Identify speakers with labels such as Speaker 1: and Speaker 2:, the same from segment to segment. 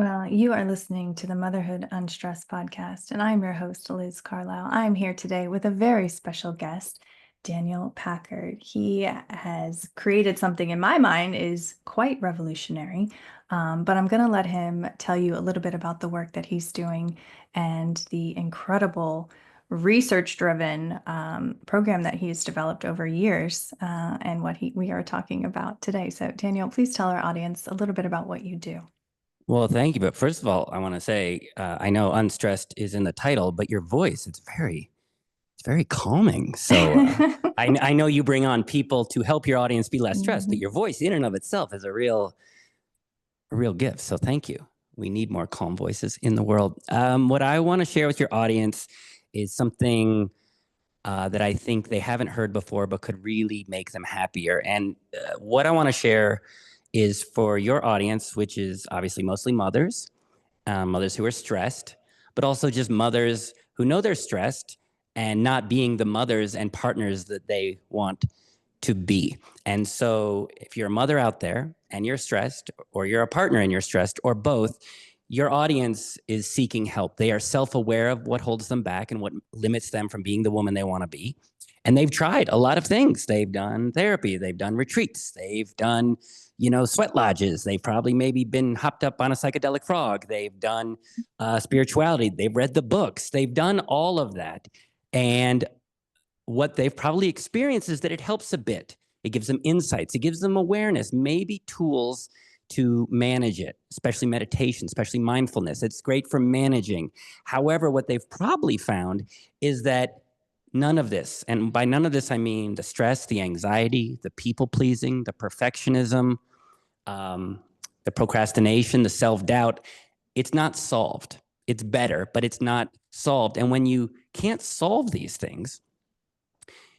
Speaker 1: Well, you are listening to the Motherhood Unstressed podcast, and I'm your host, Liz Carlisle. I'm here today with a very special guest, Daniel Packard. He has created something in my mind is quite revolutionary, but I'm going to let him tell you a little bit about the work that he's doing and the incredible research-driven program that he's developed over years, and what we are talking about today. So, Daniel, please tell our audience a little bit about what you do.
Speaker 2: Well, thank you. But first of all, I want to say, I know unstressed is in the title, but your voice, it's very calming. So I know you bring on people to help your audience be less stressed, but
Speaker 1: Mhm.
Speaker 2: your voice in and of itself is a real gift. So thank you. We need more calm voices in the world. What I want to share with your audience is something that I think they haven't heard before, but could really make them happier. And what I want to share is for your audience, which is obviously mostly mothers, mothers who are stressed, but also just mothers who know they're stressed and not being the mothers and partners that they want to be. And so if you're a mother out there and you're stressed, or you're a partner and you're stressed, or both, your audience is seeking help. They are self-aware of what holds them back and what limits them from being the woman they want to be. And they've tried a lot of things. They've done therapy, they've done retreats, they've done, sweat lodges. They've probably maybe been hopped up on a psychedelic frog. They've done spirituality. They've read the books. They've done all of that. And what they've probably experienced is that it helps a bit. It gives them insights. It gives them awareness, maybe tools to manage it, especially meditation, especially mindfulness. It's great for managing. However, what they've probably found is that none of this, and by none of this, I mean the stress, the anxiety, the people pleasing, the perfectionism, um, the procrastination, the self-doubt, it's not solved. It's better, but it's not solved. And when you can't solve these things,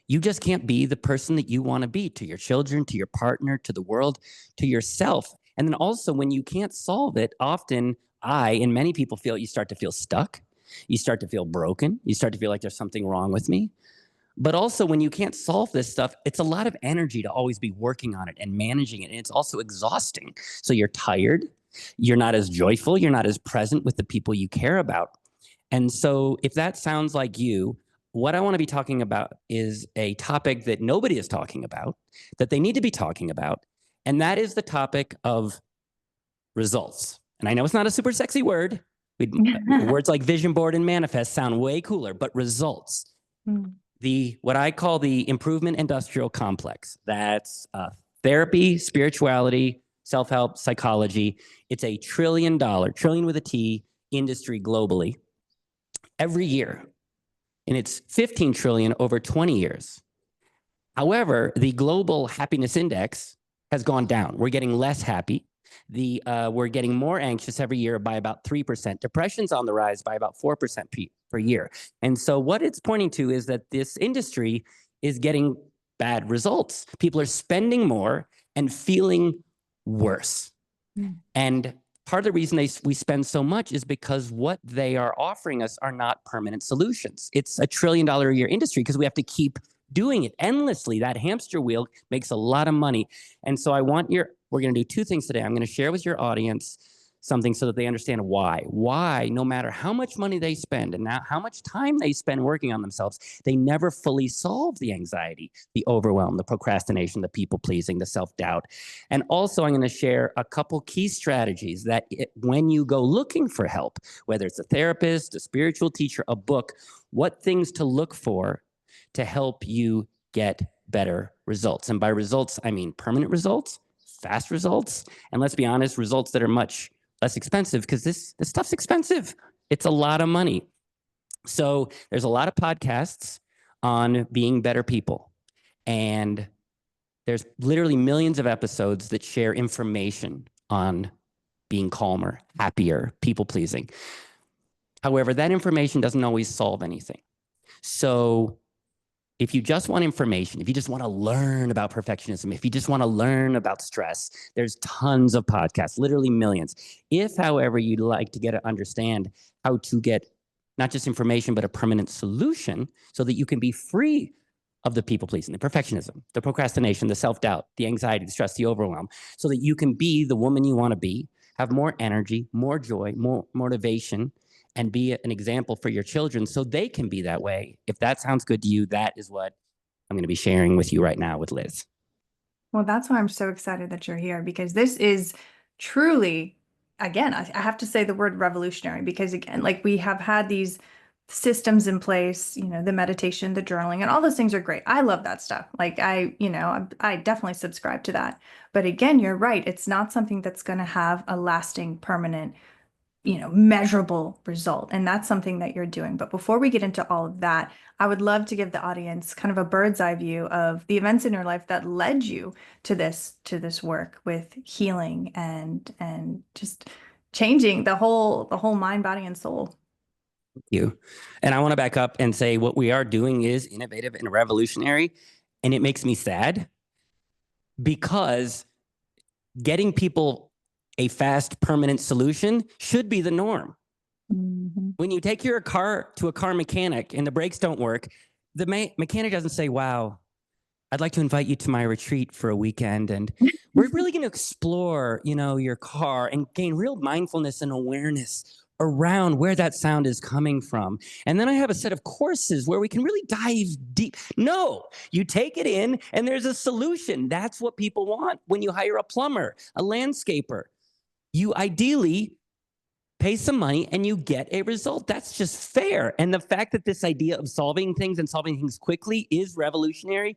Speaker 2: you just can't be the person that you want to be to your children, to your partner, to the world, to yourself. And then also, when you can't solve it, often and many people feel, you start to feel stuck. You start to feel broken. You start to feel like there's something wrong with me. But also, when you can't solve this stuff, it's a lot of energy to always be working on it and managing it. And it's also exhausting. So you're tired. You're not as joyful. You're not as present with the people you care about. And so if that sounds like you, what I want to be talking about is a topic that nobody is talking about, that they need to be talking about. And that is the topic of results. And I know it's not a super sexy word. Words like vision board and manifest sound way cooler, but results.
Speaker 1: Mm.
Speaker 2: What I call the improvement industrial complex. That's therapy, spirituality, self-help, psychology. It's a $1 trillion, trillion with a T, industry globally every year. And it's 15 trillion over 20 years. However, the global happiness index has gone down. We're getting less happy. We're getting more anxious every year by about 3%. Depression's on the rise by about 4% per year. And so what it's pointing to is that this industry is getting bad results. People are spending more and feeling worse.
Speaker 1: Mm.
Speaker 2: And part of the reason we spend so much is because what they are offering us are not permanent solutions. It's a $1 trillion a year industry because we have to keep doing it endlessly. That hamster wheel makes a lot of money. And so we're going to do two things today. I'm going to share with your audience something so that they understand why no matter how much money they spend and how much time they spend working on themselves, they never fully solve the anxiety, the overwhelm, the procrastination, the people pleasing, the self-doubt. And also I'm going to share a couple key strategies that when you go looking for help, whether it's a therapist, a spiritual teacher, a book, what things to look for to help you get better results. And by results, I mean permanent results, fast results, and let's be honest, results that are much less expensive, because this stuff's expensive. It's a lot of money. So there's a lot of podcasts on being better people. And there's literally millions of episodes that share information on being calmer, happier, people pleasing. However, that information doesn't always solve anything. So if you just want information, if you just want to learn about perfectionism, if you just want to learn about stress, there's tons of podcasts, literally millions. If, however, you'd like to understand how to get not just information, but a permanent solution so that you can be free of the people pleasing, the perfectionism, the procrastination, the self-doubt, the anxiety, the stress, the overwhelm, so that you can be the woman you want to be, have more energy, more joy, more motivation, and be an example for your children so they can be that way. If that sounds good to you, that is what I'm going to be sharing with you right now with Liz.
Speaker 1: Well, that's why I'm so excited that you're here because this is truly, again, I have to say the word revolutionary because, again, like we have had these systems in place, the meditation, the journaling, and all those things are great. I love that stuff. Like I definitely subscribe to that. But again, you're right. It's not something that's going to have a lasting, permanent, measurable result. And that's something that you're doing. But before we get into all of that, I would love to give the audience kind of a bird's eye view of the events in your life that led you to this work with healing and just changing the whole mind, body, and soul.
Speaker 2: You. And I want to back up and say what we are doing is innovative and revolutionary. And it makes me sad because getting people a fast, permanent solution should be the norm.
Speaker 1: Mhm.
Speaker 2: When you take your car to a car mechanic and the brakes don't work, the mechanic doesn't say, wow, I'd like to invite you to my retreat for a weekend. And we're really going to explore, your car and gain real mindfulness and awareness around where that sound is coming from. And then I have a set of courses where we can really dive deep. No, you take it in and there's a solution. That's what people want when you hire a plumber, a landscaper. You ideally pay some money and you get a result. That's just fair. And the fact that this idea of solving things and solving things quickly is revolutionary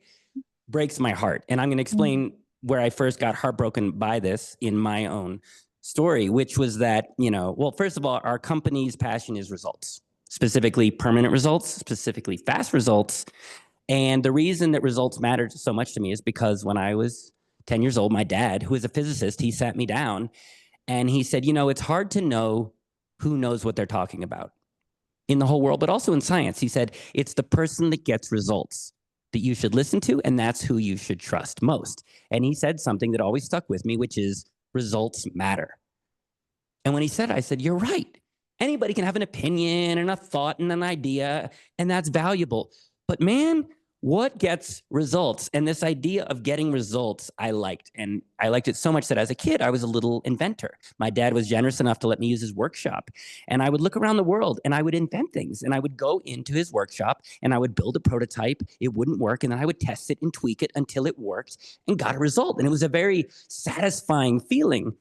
Speaker 2: breaks my heart. And I'm going to explain where I first got heartbroken by this in my own story, which was that, well, first of all, our company's passion is results, specifically permanent results, specifically fast results. And the reason that results mattered so much to me is because when I was 10 years old, my dad, who is a physicist, he sat me down and he said, it's hard to know who knows what they're talking about in the whole world, but also in science. He said, it's the person that gets results that you should listen to, and that's who you should trust most. And he said something that always stuck with me, which is results matter. And when he said, I said, you're right. Anybody can have an opinion and a thought and an idea, and that's valuable. But man, what gets results? And this idea of getting results, I liked. And I liked it so much that as a kid, I was a little inventor. My dad was generous enough to let me use his workshop. And I would look around the world and I would invent things. And I would go into his workshop and I would build a prototype. It wouldn't work. And then I would test it and tweak it until it worked and got a result. And it was a very satisfying feeling.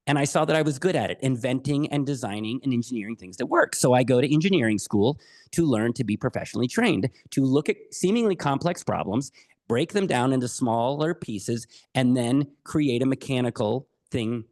Speaker 2: And I saw that I was good at it, inventing and designing and engineering things that work. So I go to engineering school to learn to be professionally trained, to look at seemingly complex problems, break them down into smaller pieces, and then create a mechanical thing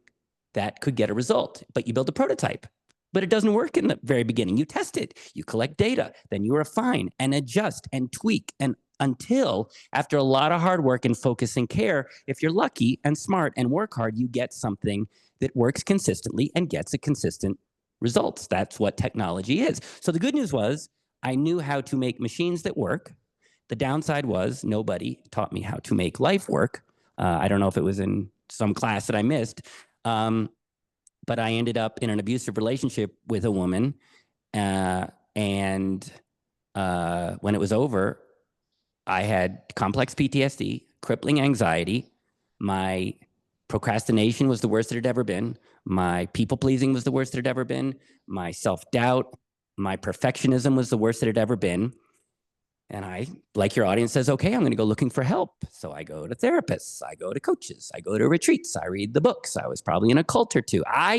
Speaker 2: that could get a result. But you build a prototype, but it doesn't work in the very beginning. You test it, you collect data, then you refine and adjust and tweak and until after a lot of hard work and focus and care, if you're lucky and smart and work hard, you get something that works consistently and gets a consistent results. That's what technology is. So the good news was I knew how to make machines that work. The downside was nobody taught me how to make life work. I don't know if it was in some class that I missed, but I ended up in an abusive relationship with a woman. And when it was over, I had complex PTSD, crippling anxiety. My procrastination was the worst it had ever been. My people pleasing was the worst it had ever been. My self-doubt, my perfectionism was the worst it had ever been. And I, like your audience says, okay, I'm going to go looking for help. So I go to therapists, I go to coaches, I go to retreats, I read the books. I was probably in a cult or two. I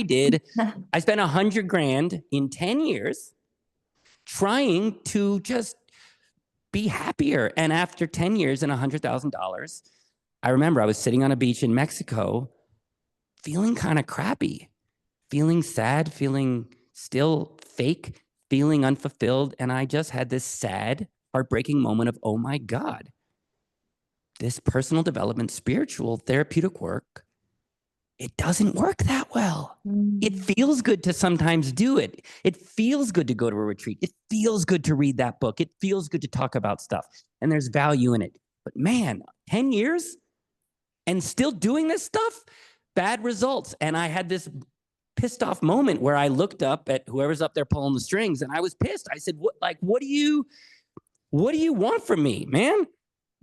Speaker 2: spent $100,000 in 10 years trying to just be happier. And after 10 years and $100,000, I remember I was sitting on a beach in Mexico feeling kind of crappy, feeling sad, feeling still fake, feeling unfulfilled. And I just had this sad, heartbreaking moment of, oh my God, this personal development, spiritual, therapeutic work, it doesn't work that well. It feels good to sometimes do it. It feels good to go to a retreat. It feels good to read that book. It feels good to talk about stuff. And there's value in it. But man, 10 years and still doing this stuff, bad results. And I had this pissed off moment where I looked up at whoever's up there pulling the strings and I was pissed. I said, what do you want from me, man?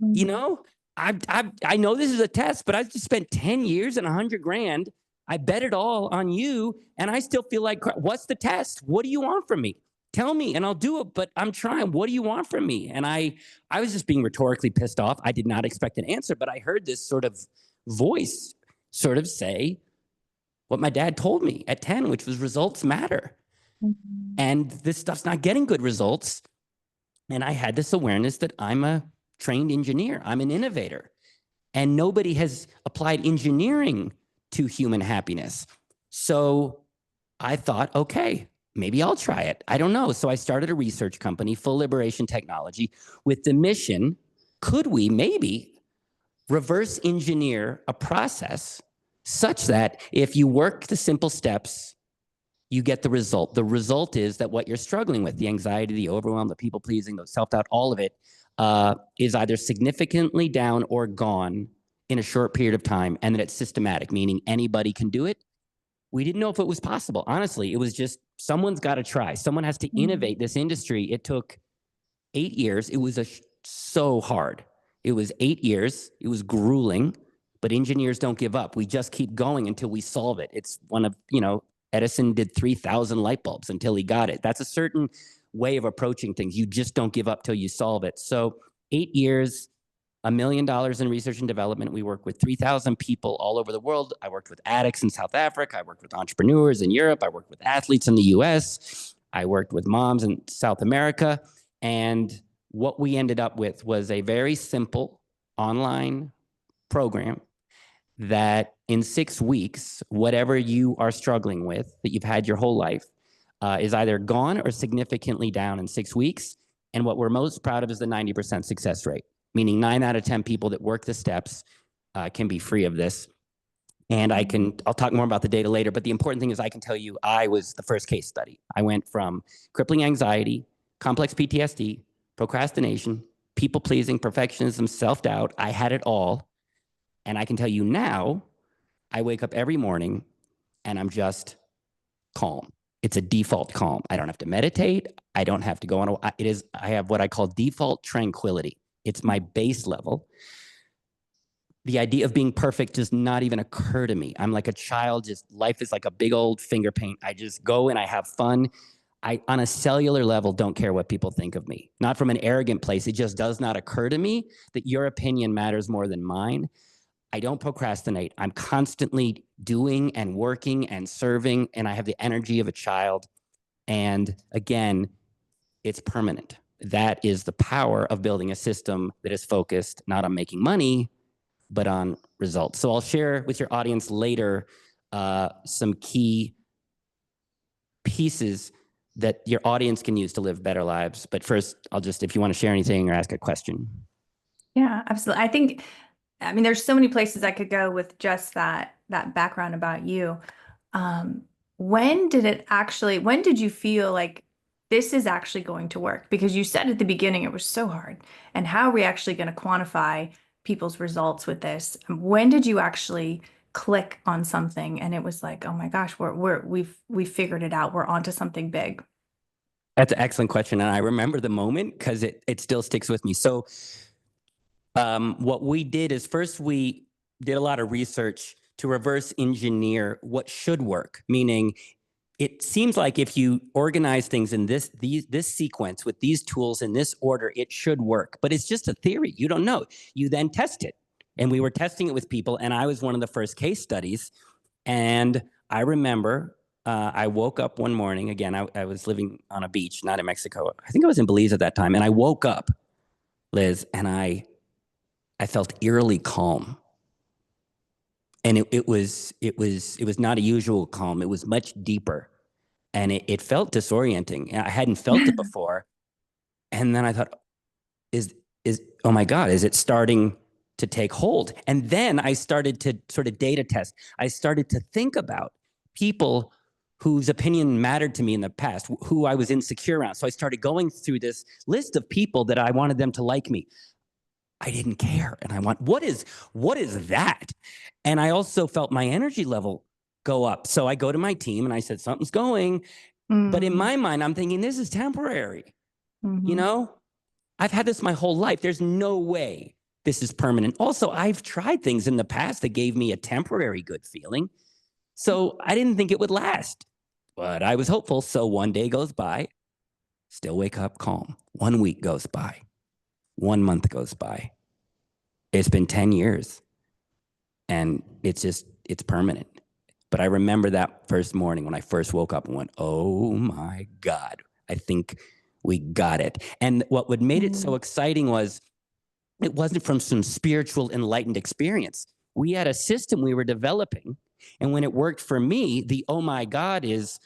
Speaker 2: You know, I know this is a test, but I just spent 10 years and $100,000 I bet it all on you, and I still feel like crap. What's the test? What do you want from me? Tell me and I'll do it, but I'm trying. What do you want from me? And I was just being rhetorically pissed off. I did not expect an answer, but I heard this sort of voice sort of say what my dad told me at 10, which was results matter.
Speaker 1: Mhm.
Speaker 2: And this stuff's not getting good results. And I had this awareness that I'm a trained engineer, I'm an innovator, and nobody has applied engineering to human happiness. So I thought, okay, maybe I'll try it. I don't know. So I started a research company, Full Liberation Technology, with the mission, could we maybe reverse engineer a process such that if you work the simple steps, you get the result. The result is that what you're struggling with, the anxiety, the overwhelm, the people pleasing, the self doubt, all of it is either significantly down or gone in a short period of time, and that it's systematic, meaning anybody can do it. We didn't know if it was possible. Honestly, it was just someone's got to try. Someone has to
Speaker 1: Mm.
Speaker 2: innovate this industry. It took 8 years. It was so hard. It was 8 years. It was grueling, but engineers don't give up. We just keep going until we solve it. It's one of, Edison did 3,000 light bulbs until he got it. That's a certain way of approaching things. You just don't give up till you solve it. So 8 years, $1 million in research and development. We work with 3,000 people all over the world. I worked with addicts in South Africa. I worked with entrepreneurs in Europe. I worked with athletes in the US. I worked with moms in South America. And what we ended up with was a very simple online program that in 6 weeks, whatever you are struggling with that you've had your whole life is either gone or significantly down in 6 weeks. And what we're most proud of is the 90% success rate, meaning 9 out of 10 people that work the steps can be free of this. And I'll talk more about the data later, but the important thing is I can tell you I was the first case study. I went from crippling anxiety, complex PTSD, procrastination, people pleasing, perfectionism, self doubt. I had it all. And I can tell you now, I wake up every morning and I'm just calm. It's a default calm. I don't have to meditate. I don't have to go on I have what I call default tranquility. It's my base level. The idea of being perfect does not even occur to me. I'm like a child, just life is like a big old finger paint. I just go and I have fun. I, on a cellular level, don't care what people think of me. Not from an arrogant place. It just does not occur to me that your opinion matters more than mine. I don't procrastinate. I'm constantly doing and working and serving, and I have the energy of a child. And again, it's permanent. That is the power of building a system that is focused not on making money, but on results. So I'll share with your audience later some key pieces that your audience can use to live better lives. But first, if you want to share anything or ask a question.
Speaker 1: Yeah, absolutely. I mean, there's so many places I could go with just that background about you. Um, when did you feel like this is actually going to work? Because you said at the beginning it was so hard. And how are we actually going to quantify people's results with this? When did you actually click on something and it was like, oh my gosh, we've figured it out. We're onto something big.
Speaker 2: That's an excellent question. And I remember the moment because it still sticks with me. So what we did is first we did a lot of research to reverse engineer what should work, meaning it seems like if you organize things in this sequence with these tools in this order, it should work. But it's just a theory. You don't know. You then test it. And we were testing it with people, and I was one of the first case studies. And I remember I woke up one morning. Again, I was living on a beach, not in Mexico. I think I was in Belize at that time. And I woke up, Liz, and I felt eerily calm. And it was not a usual calm. It was much deeper. And it felt disorienting. I hadn't felt it before. And then I thought, oh my God, is it starting to take hold? And then I started to sort of data test. I started to think about people whose opinion mattered to me in the past, who I was insecure around. So I started going through this list of people that I wanted them to like me. I didn't care. And what is that? And I also felt my energy level go up. So I go to my team and I said, something's going. But in
Speaker 1: Mm,
Speaker 2: my mind, I'm thinking, this is temporary. You
Speaker 1: mhm.
Speaker 2: know, I've had this my whole life. There's no way this is permanent. Also, I've tried things in the past that gave me a temporary good feeling. So I didn't think it would last, but I was hopeful. So one day goes by, still wake up calm. 1 week goes by, 1 month goes by. It's been 10 years and it's permanent. But I remember that first morning when I first woke up and went, oh my God, I think we got it. And what would made it so
Speaker 1: Mm.
Speaker 2: exciting was it wasn't from some spiritual enlightened experience. We had a system we were developing. And when it worked for me, the oh my God is,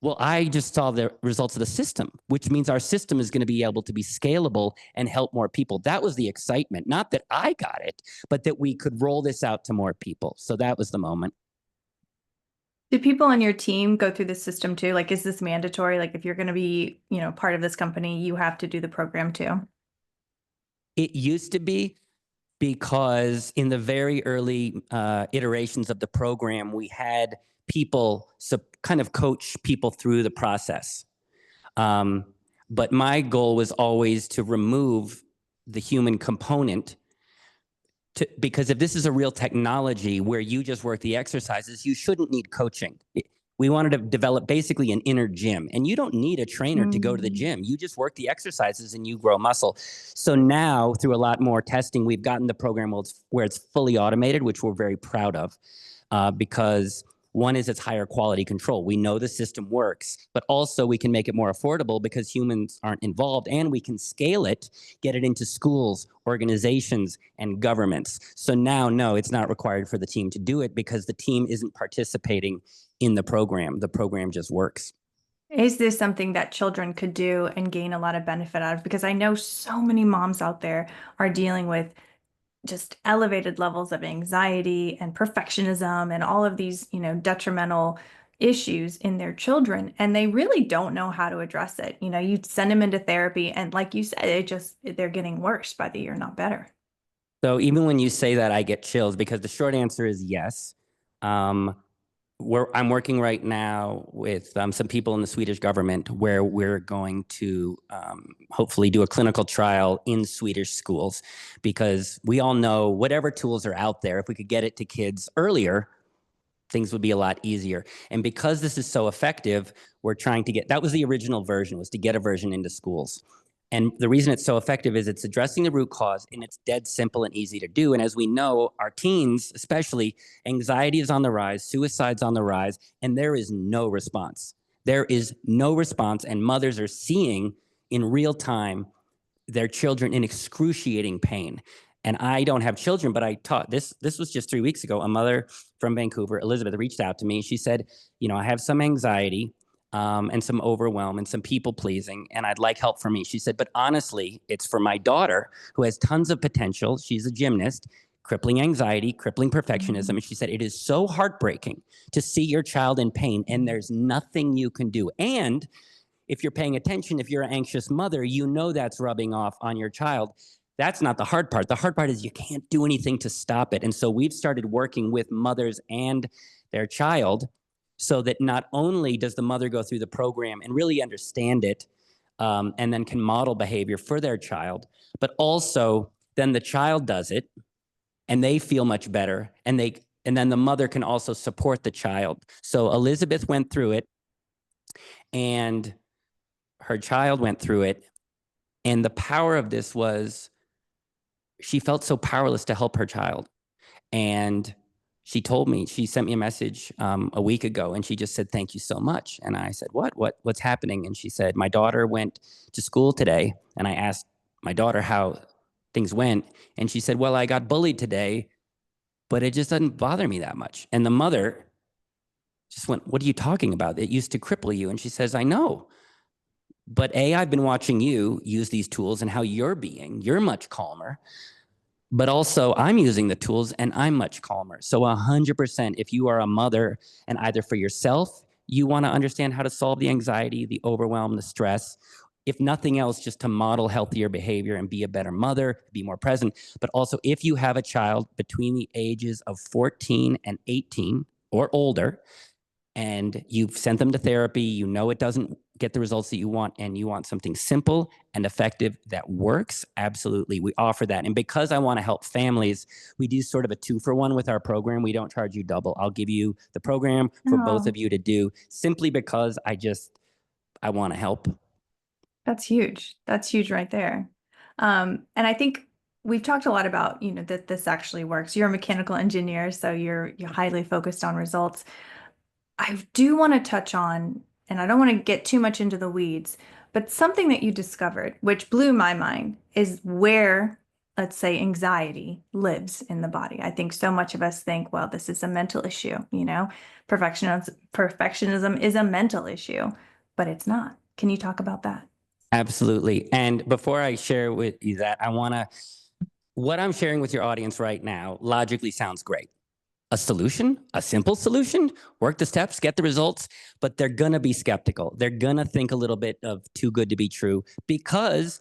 Speaker 2: well, I just saw the results of the system, which means our system is going to be able to be scalable and help more people. That was the excitement. Not that I got it, but that we could roll this out to more people. So that was the moment.
Speaker 1: Do people on your team go through the system too? Like, is this mandatory? Like, if you're going to be, part of this company, you have to do the program too.
Speaker 2: It used to be, because in the very early iterations of the program, we had people kind of coach people through the process. Um, but my goal was always to remove the human component because if this is a real technology where you just work the exercises, you shouldn't need coaching. We wanted to develop basically an inner gym, and you don't need a trainer to go to the
Speaker 1: Mm.
Speaker 2: gym. You just work the exercises and you grow muscle. So now, through a lot more testing, we've gotten the program where it's fully automated, which we're very proud of, because one is it's higher quality control. We know the system works, but also we can make it more affordable because humans aren't involved, and we can scale it, get it into schools, organizations, and governments. So now, no, it's not required for the team to do it because the team isn't participating in the program. The program just works.
Speaker 1: Is this something that children could do and gain a lot of benefit out of? Because I know so many moms out there are dealing with just elevated levels of anxiety and perfectionism and all of these, detrimental issues in their children, and they really don't know how to address it. You send them into therapy, and like you said, they're getting worse by the year, not better.
Speaker 2: So even when you say that, I get chills because the short answer is yes. Um, I'm working right now with some people in the Swedish government where we're going to hopefully do a clinical trial in Swedish schools, because we all know whatever tools are out there, if we could get it to kids earlier, things would be a lot easier. And because this is so effective, we're trying to get, that was the original version, was to get a version into schools. And the reason it's so effective is it's addressing the root cause, and it's dead simple and easy to do. And as we know, our teens, especially, anxiety is on the rise, suicide's on the rise, and there is no response. There is no response, and mothers are seeing in real time their children in excruciating pain. And I don't have children, but I taught this. This was just 3 weeks ago. A mother from Vancouver, Elizabeth, reached out to me. She said, I have some anxiety and some overwhelm and some people pleasing, and I'd like help for me. She said, but honestly, it's for my daughter who has tons of potential. She's a gymnast, crippling anxiety, crippling perfectionism.
Speaker 1: Mhm.
Speaker 2: And she said, it is so heartbreaking to see your child in pain, and there's nothing you can do. And if you're paying attention, if you're an anxious mother, you know that's rubbing off on your child. That's not the hard part. The hard part is you can't do anything to stop it. And so we've started working with mothers and their child so that not only does the mother go through the program and really understand it, and then can model behavior for their child, but also then the child does it and they feel much better, and then the mother can also support the child. So Elizabeth went through it, and her child went through it. And the power of this was she felt so powerless to help her child. And she told me, she sent me a message a week ago, and she just said, thank you so much. And I said, what's happening? And she said, my daughter went to school today. And I asked my daughter how things went. And she said, well, I got bullied today, but it just doesn't bother me that much. And the mother just went, what are you talking about? It used to cripple you. And she says, I know. But I've been watching you use these tools and how you're much calmer. But also, I'm using the tools and I'm much calmer. So 100%, if you are a mother and either for yourself, you want to understand how to solve the anxiety, the overwhelm, the stress, if nothing else, just to model healthier behavior and be a better mother, be more present. But also, if you have a child between the ages of 14 and 18 or older, and you've sent them to therapy, it doesn't get the results that you want, and you want something simple and effective that works, absolutely, we offer that. And because I want to help families, we do sort of a 2-for-1 with our program. We don't charge you double. I'll give you the program for both
Speaker 1: Oh,
Speaker 2: of you to do, simply because I want to help.
Speaker 1: that's huge. That's huge right there. And I think we've talked a lot about, that this actually works. You're a mechanical engineer, so you're highly focused on results. I do want to touch on, and I don't want to get too much into the weeds, but something that you discovered, which blew my mind, is where, let's say, anxiety lives in the body. I think so much of us think, well, this is a mental issue, perfectionism is a mental issue, but it's not. Can you talk about that?
Speaker 2: Absolutely. And before I share with you that, what I'm sharing with your audience right now logically sounds great. A solution, a simple solution, work the steps, get the results, but they're going to be skeptical. They're going to think a little bit of too good to be true, because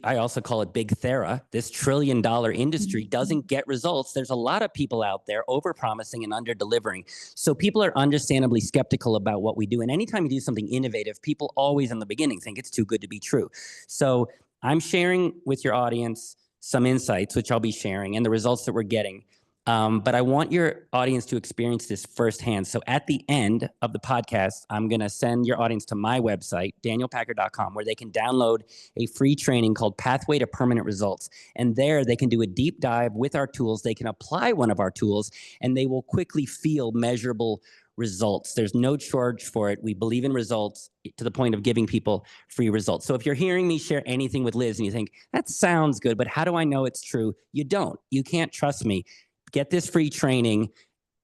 Speaker 2: I also call it big thera, this $1 trillion industry,
Speaker 1: Mhm.
Speaker 2: doesn't get results. There's a lot of people out there over promising and under delivering. So people are understandably skeptical about what we do. And anytime you do something innovative, people always in the beginning think it's too good to be true. So I'm sharing with your audience some insights, which I'll be sharing, and the results that we're getting. But I want your audience to experience this firsthand. So at the end of the podcast, I'm going to send your audience to my website, danielpackard.com, where they can download a free training called Pathway to Permanent Results. And there they can do a deep dive with our tools. They can apply one of our tools, and they will quickly feel measurable results. There's no charge for it. We believe in results, to the point of giving people free results. So if you're hearing me share anything with Liz and you think, that sounds good, but how do I know it's true? You don't. You can't trust me. Get this free training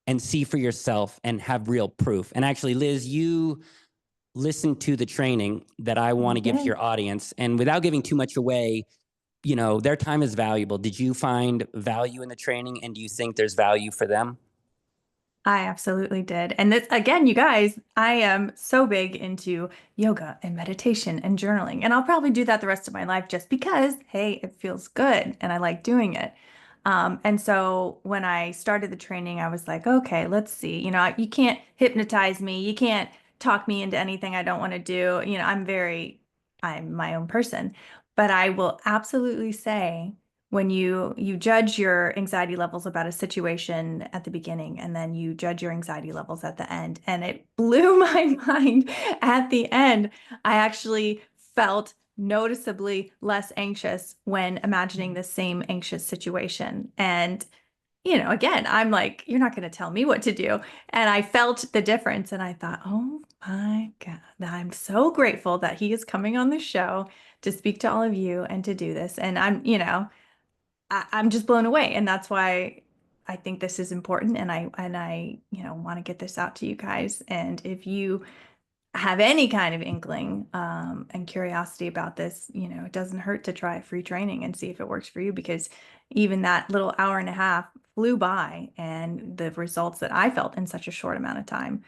Speaker 2: and see for yourself and have real proof. And actually, Liz, you listen to the training that I want to give to
Speaker 1: Okay.
Speaker 2: your audience. And without giving too much away, their time is valuable. Did you find value in the training? And do you think there's value for them?
Speaker 1: I absolutely did. And this, again, you guys, I am so big into yoga and meditation and journaling. And I'll probably do that the rest of my life just because, hey, it feels good and I like doing it. And so when I started the training, I was like, okay, let's see. You can't hypnotize me. You can't talk me into anything I don't want to do. I'm my own person. But I will absolutely say, when you judge your anxiety levels about a situation at the beginning, and then you judge your anxiety levels at the end, and it blew my mind at the end. I actually felt noticeably less anxious when imagining the same anxious situation. And again, I'm like, you're not going to tell me what to do. And I felt the difference, and I thought, oh my God, I'm so grateful that he is coming on the show to speak to all of you and to do this. And I'm just blown away, and that's why I think this is important, and I want to get this out to you guys. And if you have any kind of inkling and curiosity about this, it doesn't hurt to try a free training and see if it works for you, because even that little hour and a half flew by, and the results that I felt in such a short amount of time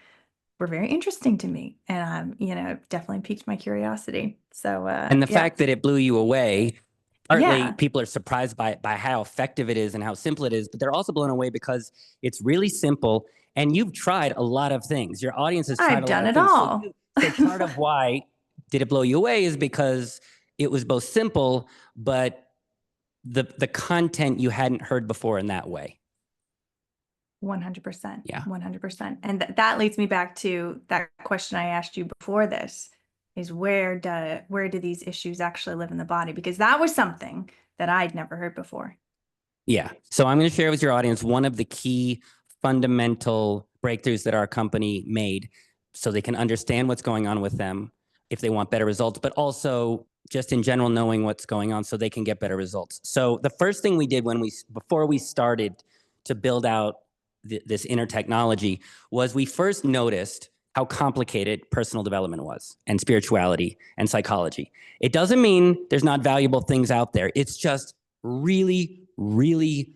Speaker 1: were very interesting to me, and definitely piqued my curiosity. So
Speaker 2: And the
Speaker 1: yeah,
Speaker 2: fact that it blew you away, partly
Speaker 1: yeah,
Speaker 2: people are surprised by how effective it is and how simple it is, but they're also blown away because it's really simple. And you've tried a lot of things. Your audience has tried
Speaker 1: I've
Speaker 2: a lot
Speaker 1: done
Speaker 2: of
Speaker 1: it
Speaker 2: things.
Speaker 1: all.
Speaker 2: So part of why did it blow you away is because it was both simple, but the content you hadn't heard before in that way.
Speaker 1: 100%,
Speaker 2: Yeah.
Speaker 1: 100%. And that leads me back to that question I asked you before this, is where do these issues actually live in the body? Because that was something that I'd never heard before.
Speaker 2: Yeah. So I'm going to share with your audience one of the key fundamental breakthroughs that our company made, so they can understand what's going on with them if they want better results, but also just in general knowing what's going on so they can get better results. So the first thing we did before we started to build out this inner technology was we first noticed how complicated personal development was, and spirituality and psychology. It doesn't mean there's not valuable things out there. It's just really, really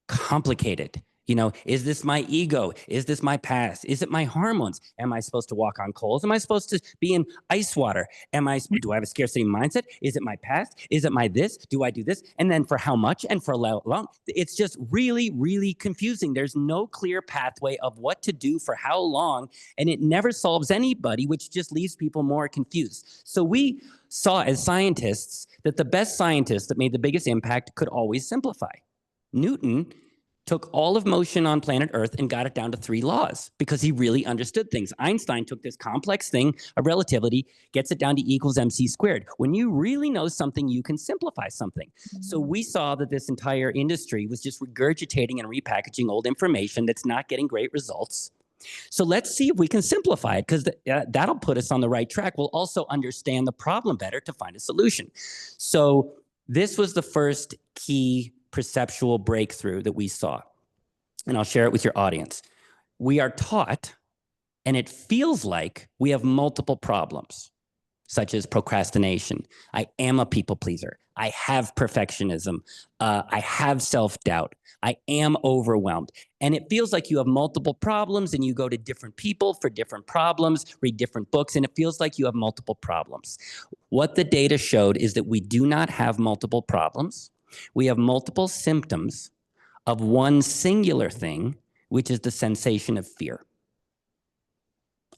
Speaker 2: complicated. Is this my ego? Is this my past? Is it my hormones? Am I supposed to walk on coals? Am I supposed to be in ice water? Do I have a scarcity mindset? Is it my past? Is it my this? Do I do this? And then for how much and for how long? It's just really, really confusing. There's no clear pathway of what to do for how long, and it never solves anybody, which just leaves people more confused. So we saw as scientists that the best scientists that made the biggest impact could always simplify. Newton took all of motion on planet Earth and got it down to 3 laws because he really understood things. Einstein took this complex thing of relativity, gets it down to E equals mc squared. When you really know something, you can simplify something. So we saw that this entire industry was just regurgitating and repackaging old information that's not getting great results. So let's see if we can simplify it, because that'll put us on the right track. We'll also understand the problem better to find a solution. So this was the first key perceptual breakthrough that we saw. And I'll share it with your audience. We are taught, and it feels like we have multiple problems, such as procrastination. I am a people pleaser. I have perfectionism. I have self-doubt. I am overwhelmed. And it feels like you have multiple problems, and you go to different people for different problems, read different books, and it feels like you have multiple problems. What the data showed is that we do not have multiple problems. We have multiple symptoms of one singular thing, which is the sensation of fear.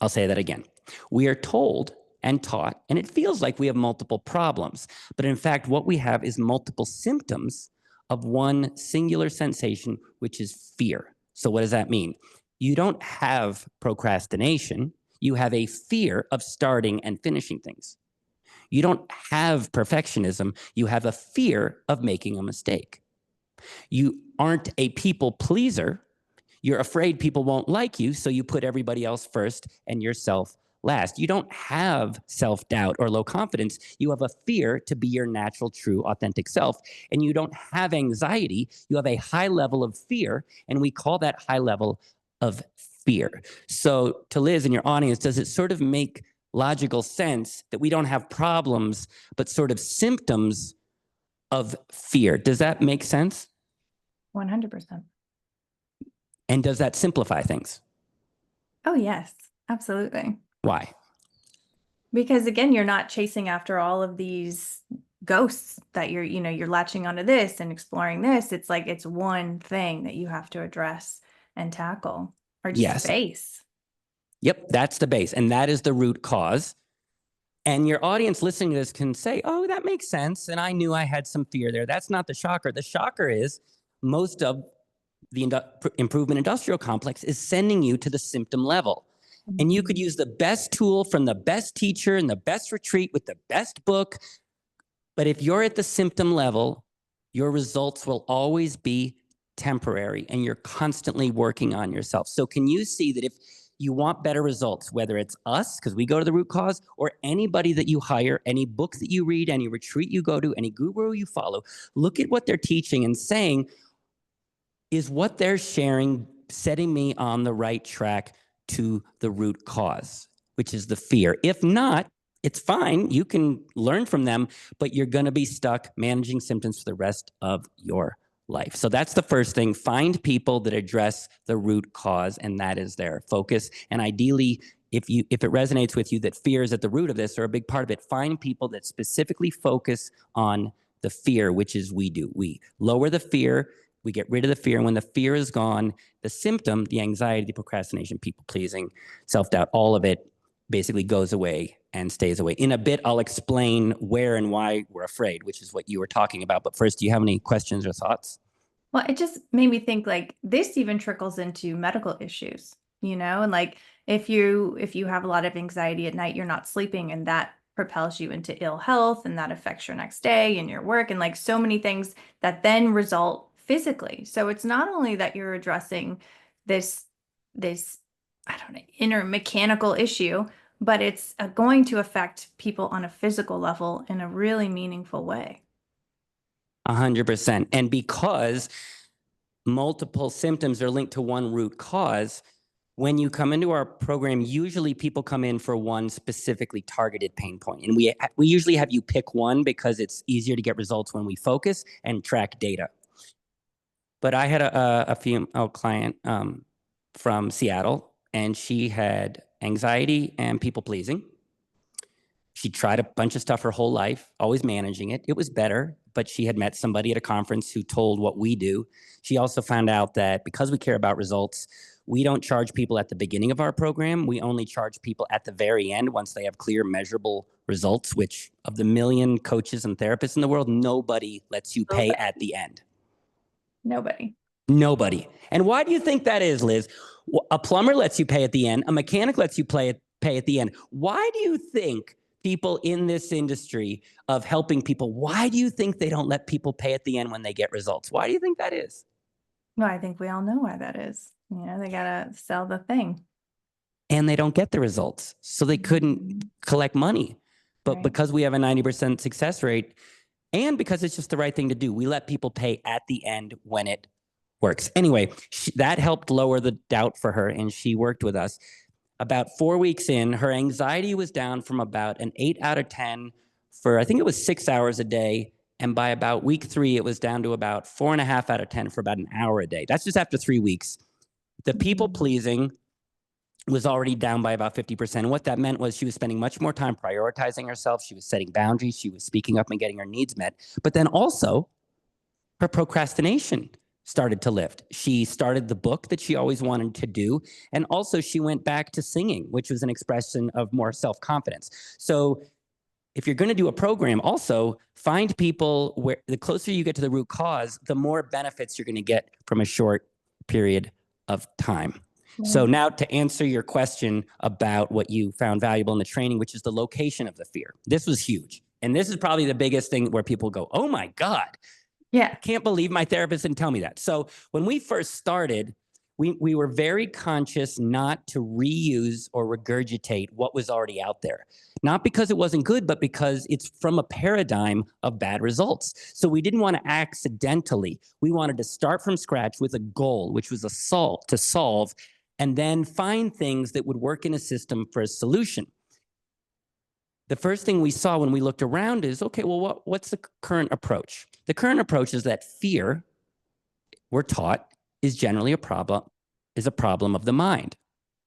Speaker 2: I'll say that again. We are told and taught, and it feels like we have multiple problems, but in fact, what we have is multiple symptoms of one singular sensation, which is fear. So what does that mean? You don't have procrastination. You have a fear of starting and finishing things. You don't have perfectionism. You have a fear of making a mistake. You aren't a people pleaser. You're afraid people won't like you, so you put everybody else first and yourself last. You don't have self-doubt or low confidence. You have a fear to be your natural, true, authentic self. And you don't have anxiety. You have a high level of fear, and we call that high level of fear. So to Liz and your audience, does it sort of make logical sense that we don't have problems, but sort of symptoms of fear? Does that make sense?
Speaker 1: 100%.
Speaker 2: And does that simplify things?
Speaker 1: Oh, yes, absolutely.
Speaker 2: Why?
Speaker 1: Because again, you're not chasing after all of these ghosts that you're latching onto this and exploring this. It's like it's one thing that you have to address and tackle or just
Speaker 2: Yes.
Speaker 1: face.
Speaker 2: Yep, that's the base. And that is the root cause. And your audience listening to this can say, oh, that makes sense. And I knew I had some fear there. That's not the shocker. The shocker is most of the improvement industrial complex is sending you to the symptom level. And you could use the best tool from the best teacher and the best retreat with the best book. But if you're at the symptom level, your results will always be temporary, and you're constantly working on yourself. So can you see that if you want better results, whether it's us, because we go to the root cause, or anybody that you hire, any book that you read, any retreat you go to, any guru you follow, look at what they're teaching and saying, is what they're sharing setting me on the right track to the root cause, which is the fear? If not, it's fine. You can learn from them, but you're going to be stuck managing symptoms for the rest of your life. So that's the first thing. Find people that address the root cause, and that is their focus. And ideally, if it resonates with you that fear is at the root of this or a big part of it, find people that specifically focus on the fear, which is we do. We lower the fear. We get rid of the fear. And when the fear is gone, the symptom, the anxiety, the procrastination, people pleasing, self-doubt, all of it basically goes away and stays away. In a bit, I'll explain where and why we're afraid, which is what you were talking about. But first, do you have any questions or thoughts?
Speaker 1: Well, it just made me think like this even trickles into medical issues, and like if you have a lot of anxiety at night, you're not sleeping, and that propels you into ill health, and that affects your next day and your work, and like so many things that then result physically. So it's not only that you're addressing this I don't know, inner mechanical issue, but it's going to affect people on a physical level in a really meaningful way.
Speaker 2: 100%. And because multiple symptoms are linked to one root cause, when you come into our program, usually people come in for one specifically targeted pain point. And we usually have you pick one because it's easier to get results when we focus and track data. But I had a female client from Seattle, and she had anxiety and people pleasing. She tried a bunch of stuff her whole life, always managing it. It was better, but she had met somebody at a conference who told what we do. She also found out that because we care about results, we don't charge people at the beginning of our program. We only charge people at the very end once they have clear, measurable results, which of the million coaches and therapists in the world, nobody lets you pay at the end.
Speaker 1: Nobody.
Speaker 2: Nobody. And why do you think that is, Liz? A plumber lets you pay at the end. A mechanic lets you pay at the end. Why do you think people in this industry of helping people, why do you think they don't let people pay at the end when they get results? Why do you think that is?
Speaker 1: Well, I think we all know why that is. They gotta sell the thing.
Speaker 2: And they don't get the results. So they couldn't
Speaker 1: Mhm.
Speaker 2: collect money. But
Speaker 1: Right.
Speaker 2: because we have a 90% success rate, and because it's just the right thing to do, we let people pay at the end when it works. Anyway, that helped lower the doubt for her, and she worked with us. About 4 weeks in, her anxiety was down from about an 8 out of 10 for, I think it was 6 hours a day. And by about week 3, it was down to about 4.5 out of 10 for about an hour a day. That's just after 3 weeks. The people
Speaker 1: Mhm.
Speaker 2: pleasing was already down by about 50%. And what that meant was she was spending much more time prioritizing herself. She was setting boundaries. She was speaking up and getting her needs met. But then also, her procrastination started to lift. She started the book that she always wanted to do. And also, she went back to singing, which was an expression of more self confidence. So, if you're going to do a program, also find people where the closer you get to the root cause, the more benefits you're going to get from a short period of time. So,
Speaker 1: Right.
Speaker 2: now to answer your question about what you found valuable in the training, which is the location of the fear, this was huge. And this is probably the biggest thing where people go, oh my God,
Speaker 1: Yeah.
Speaker 2: can't believe my therapist didn't tell me that. So when we first started, we were very conscious not to reuse or regurgitate what was already out there. Not because it wasn't good, but because it's from a paradigm of bad results. So we didn't want to accidentally. We wanted to start from scratch with a goal, which was to solve, and then find things that would work in a system for a solution. The first thing we saw when we looked around is, okay, well, what's the current approach? The current approach is that fear, we're taught, is generally a problem of the mind.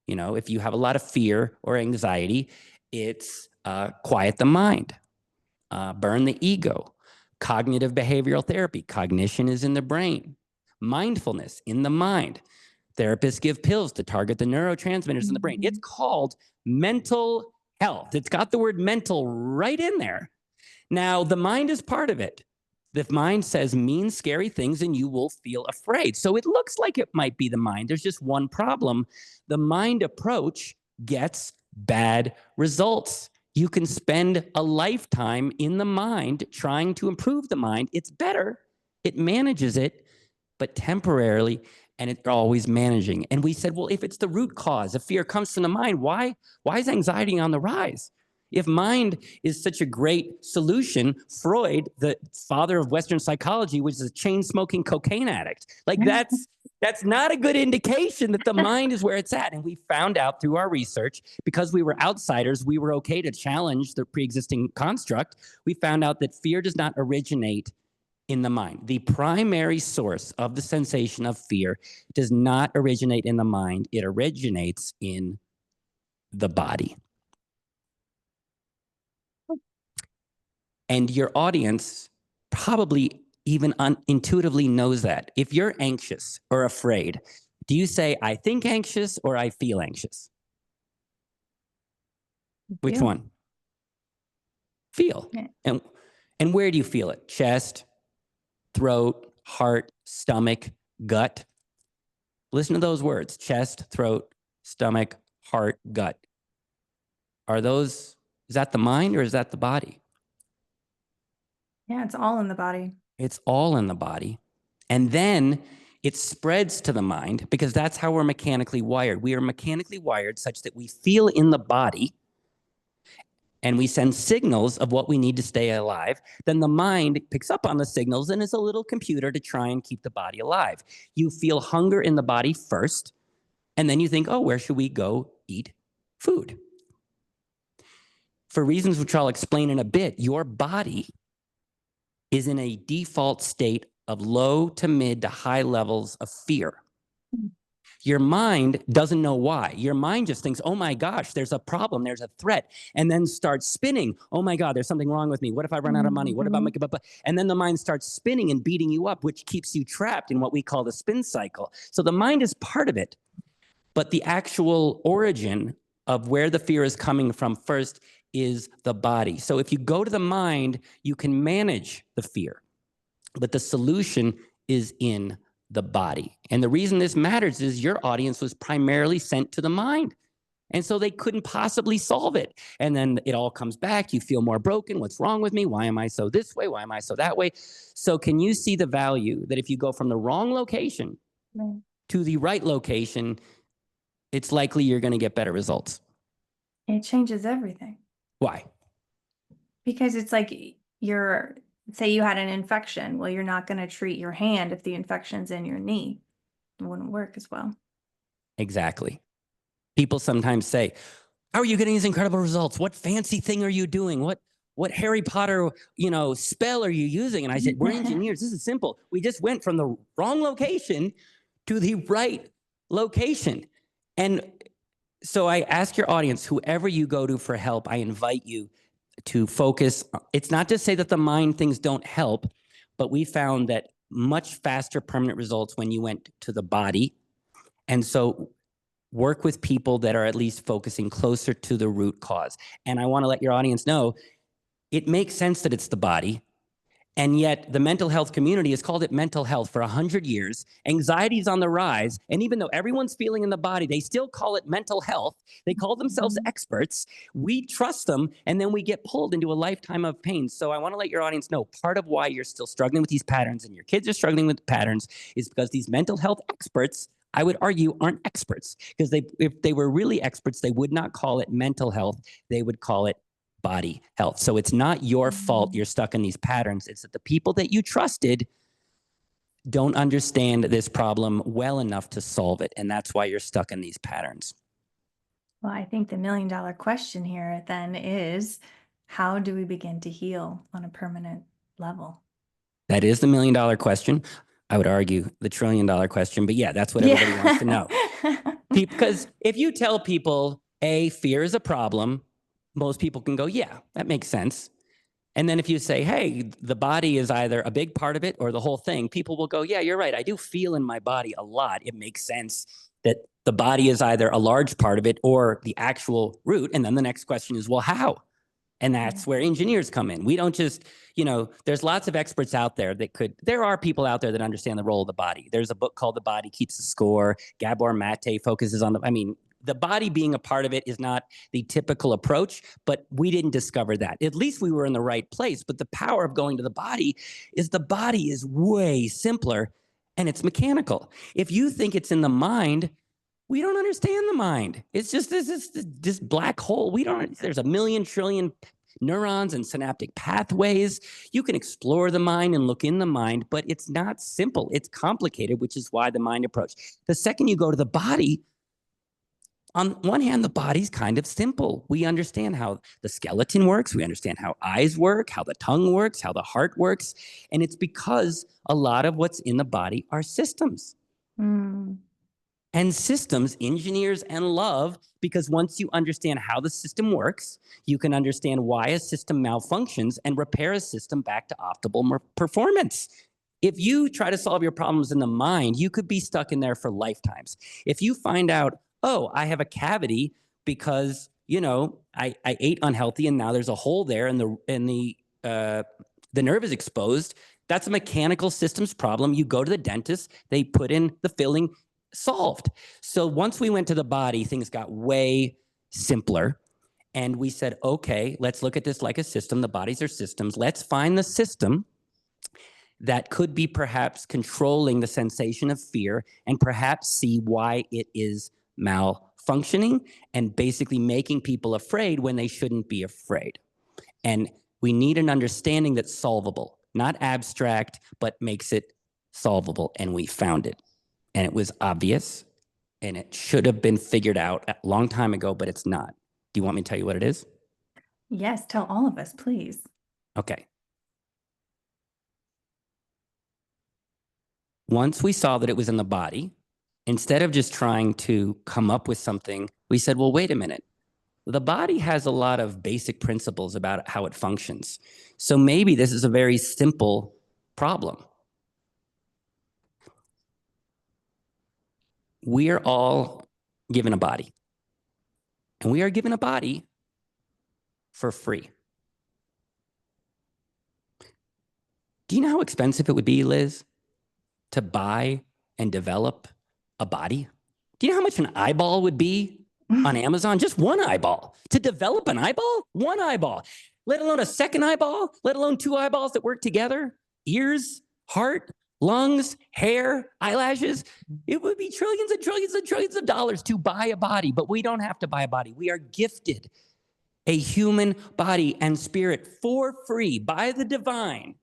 Speaker 2: You know, if you have a lot of fear or anxiety, it's quiet the mind, burn the ego, cognitive behavioral therapy. Cognition is in the brain, mindfulness in the mind. Therapists give pills to target the neurotransmitters in the brain. It's
Speaker 1: Mhm.
Speaker 2: called mental health. It's got the word mental right in there. Now, the mind is part of it. The mind says mean, scary things, and you will feel afraid. So it looks like it might be the mind. There's just one problem. The mind approach gets bad results. You can spend a lifetime in the mind trying to improve the mind. It's better, it manages it, but temporarily, and it's always managing. And we said, well, if it's the root cause, if fear comes from the mind, why is anxiety on the rise? If mind is such a great solution, Freud, the father of Western psychology, was a chain smoking cocaine addict. Like that's not a good indication that the mind is where it's at. And we found out through our research, because we were outsiders, we were okay to challenge the pre-existing construct. We found out that fear does not originate in the mind. The primary source of the sensation of fear does not originate in the mind. It originates in the body. And your audience probably even intuitively knows that. If you're anxious or afraid, do you say, I think anxious or I feel anxious? Which
Speaker 1: Feel.
Speaker 2: one? Feel.
Speaker 1: Yeah.
Speaker 2: And where do you feel it? Chest, throat, heart, stomach, gut? Listen to those words: chest, throat, stomach, heart, gut. Is that the mind or is that the body?
Speaker 1: Yeah, it's all in the body.
Speaker 2: It's all in the body. And then it spreads to the mind, because that's how we're mechanically wired. We are mechanically wired such that we feel in the body and we send signals of what we need to stay alive. Then the mind picks up on the signals and is a little computer to try and keep the body alive. You feel hunger in the body first, and then you think, oh, where should we go eat food? For reasons which I'll explain in a bit, your body is in a default state of low to mid to high levels of fear.
Speaker 1: Mm.
Speaker 2: Your mind doesn't know why. Your mind just thinks, oh my gosh, there's a problem, there's a threat, and then starts spinning. Oh my God, there's something wrong with me. What if I run out of money? What about my,
Speaker 1: Mhm.
Speaker 2: and then the mind starts spinning and beating you up, which keeps you trapped in what we call the spin cycle. So the mind is part of it, but the actual origin of where the fear is coming from first is the body. So if you go to the mind, you can manage the fear, but the solution is in the body. And the reason this matters is your audience was primarily sent to the mind. And so they couldn't possibly solve it. And then it all comes back. You feel more broken. What's wrong with me? Why am I so this way? Why am I so that way? So, can you see the value that if you go from the wrong location
Speaker 1: Right.
Speaker 2: to the right location, it's likely you're going to get better results?
Speaker 1: It changes everything
Speaker 2: Why?
Speaker 1: because it's like you're, say you had an infection. Well, you're not going to treat your hand if the infection's in your knee. It wouldn't work as well.
Speaker 2: Exactly. People sometimes say, how are you getting these incredible results? What fancy thing are you doing? What Harry Potter, spell are you using? And I said, we're engineers. This is simple. We just went from the wrong location to the right location. And so I ask your audience, whoever you go to for help, I invite you to focus. It's not to say that the mind things don't help, but we found that much faster permanent results when you went to the body. And so work with people that are at least focusing closer to the root cause. And I want to let your audience know it makes sense that it's the body. And yet the mental health community has called it mental health for 100 years. Anxiety is on the rise. And even though everyone's feeling in the body, they still call it mental health. They call themselves
Speaker 1: Mhm.
Speaker 2: experts. We trust them, and then we get pulled into a lifetime of pain. So I want to let your audience know part of why you're still struggling with these patterns and your kids are struggling with patterns is because these mental health experts, I would argue, aren't experts. Because if they were really experts, they would not call it mental health. They would call it body health. So it's not your fault
Speaker 1: Mhm.
Speaker 2: you're stuck in these patterns. It's that the people that you trusted don't understand this problem well enough to solve it. And that's why you're stuck in these patterns.
Speaker 1: Well, I think the $1,000,000 question here then is how do we begin to heal on a permanent level?
Speaker 2: That is the $1,000,000 question. I would argue the $1,000,000,000 question, but yeah, that's what everybody wants to
Speaker 1: Yeah.
Speaker 2: know. Because if you tell people, fear is a problem, most people can go, yeah, that makes sense. And then if you say, hey, the body is either a big part of it or the whole thing, people will go, yeah, you're right. I do feel in my body a lot. It makes sense that the body is either a large part of it or the actual root. And then the next question is, well, how? And
Speaker 1: Yeah.
Speaker 2: that's where engineers come in. We don't just, there's lots of experts out there there are people out there that understand the role of the body. There's a book called The Body Keeps the Score. Gabor Mate focuses on the body being a part of it is not the typical approach, but we didn't discover that. At least we were in the right place. But the power of going to the body is way simpler and it's mechanical. If you think it's in the mind, we don't understand the mind. It's just this black hole. There's a million trillion neurons and synaptic pathways. You can explore the mind and look in the mind, but it's not simple. It's complicated, which is why the mind approach. The second you go to the body, on one hand, the body's kind of simple. We understand how the skeleton works. We understand how eyes work, how the tongue works, how the heart works. And it's because a lot of what's in the body are systems.
Speaker 1: Mm.
Speaker 2: And systems engineers and love, because once you understand how the system works, you can understand why a system malfunctions and repair a system back to optimal performance. If you try to solve your problems in the mind, you could be stuck in there for lifetimes. If you find out, oh, I have a cavity because I ate unhealthy and now there's a hole there and the nerve is exposed. That's a mechanical systems problem. You go to the dentist, they put in the filling, solved. So once we went to the body, things got way simpler. And we said, okay, let's look at this like a system. The bodies are systems. Let's find the system that could be perhaps controlling the sensation of fear and perhaps see why it is malfunctioning and basically making people afraid when they shouldn't be afraid. And we need an understanding that's solvable, not abstract, but makes it solvable. And we found it. And it was obvious and it should have been figured out a long time ago, but it's not. Do you want me to tell you what it is?
Speaker 1: Yes, tell all of us, please.
Speaker 2: Okay. once we saw that it was in the body, instead of just trying to come up with something, we said, well, wait a minute. The body has a lot of basic principles about how it functions. So maybe this is a very simple problem. We are all given a body, and we are given a body for free. Do you know how expensive it would be, Liz, to buy and develop a body? Do you know how much an eyeball would be on Amazon? Just one eyeball. To develop an eyeball? One eyeball. Let alone a second eyeball, let alone two eyeballs that work together, ears, heart, lungs, hair, eyelashes. It would be trillions and trillions and trillions of dollars to buy a body, but we don't have to buy a body. We are gifted a human body and spirit for free by the divine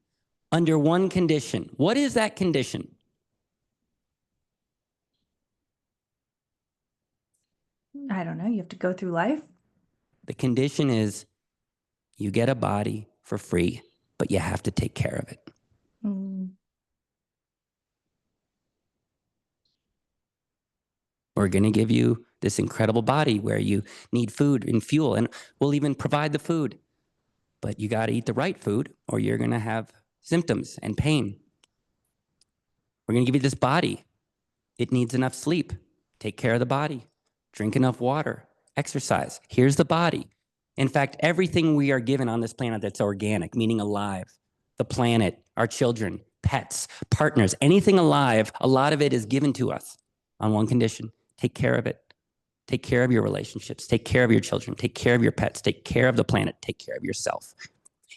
Speaker 2: under one condition. What is that condition?
Speaker 1: I don't know. You have to go through life.
Speaker 2: The condition is you get a body for free, but you have to take care of it.
Speaker 1: Mm.
Speaker 2: We're going to give you this incredible body where you need food and fuel, and we'll even provide the food. But you got to eat the right food or you're going to have symptoms and pain. We're going to give you this body. It needs enough sleep. Take care of the body. Drink enough water. Exercise. Here's the body. In fact, everything we are given on this planet that's organic, meaning alive, the planet, our children, pets, partners, anything alive, a lot of it is given to us on one condition. Take care of it. Take care of your relationships. Take care of your children. Take care of your pets. Take care of the planet. Take care of yourself.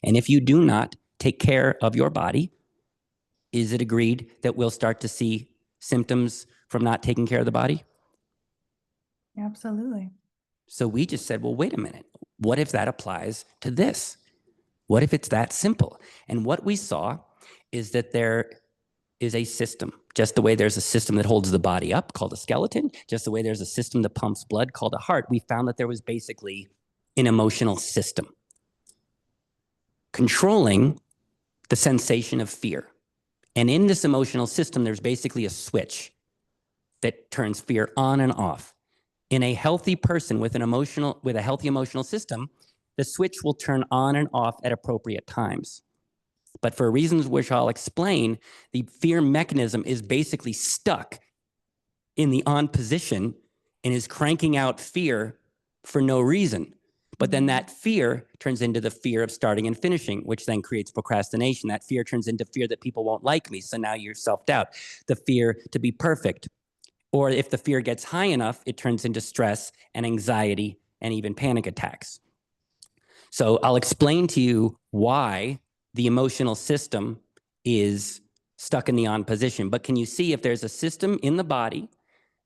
Speaker 2: And if you do not take care of your body, is it agreed that we'll start to see symptoms from not taking care of the body?
Speaker 1: Absolutely.
Speaker 2: So we just said, well, wait a minute. What if that applies to this? What if it's that simple? And what we saw is that there is a system, just the way there's a system that holds the body up called a skeleton, just the way there's a system that pumps blood called a heart. We found that there was basically an emotional system controlling the sensation of fear. And in this emotional system, there's basically a switch that turns fear on and off. In a healthy person with a healthy emotional system, the switch will turn on and off at appropriate times. But for reasons which I'll explain, the fear mechanism is basically stuck in the on position and is cranking out fear for no reason. But then that fear turns into the fear of starting and finishing, which then creates procrastination. That fear turns into fear that people won't like me. So now you're self-doubt. The fear to be perfect. Or if the fear gets high enough, it turns into stress and anxiety and even panic attacks. So I'll explain to you why the emotional system is stuck in the on position. But can you see if there's a system in the body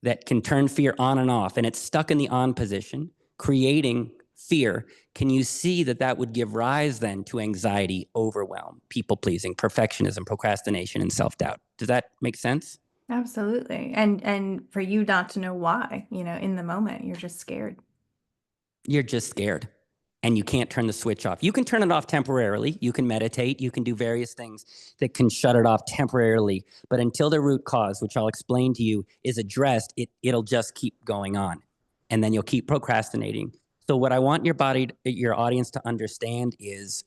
Speaker 2: that can turn fear on and off and it's stuck in the on position, creating fear, can you see that that would give rise then to anxiety, overwhelm, people-pleasing, perfectionism, procrastination, and self-doubt? Does that make sense?
Speaker 1: Absolutely. And for you not to know why, in the moment, you're just scared.
Speaker 2: You're just scared and you can't turn the switch off. You can turn it off temporarily. You can meditate. You can do various things that can shut it off temporarily. But until the root cause, which I'll explain to you, is addressed, it'll just keep going on. And then you'll keep procrastinating. So what I want your audience to understand is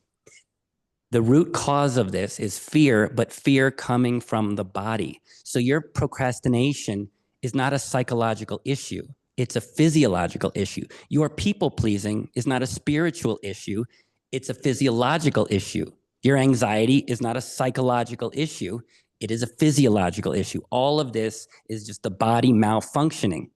Speaker 2: the root cause of this is fear, but fear coming from the body. So your procrastination is not a psychological issue. It's a physiological issue. Your people-pleasing is not a spiritual issue. It's a physiological issue. Your anxiety is not a psychological issue. It is a physiological issue. All of this is just the body malfunctioning.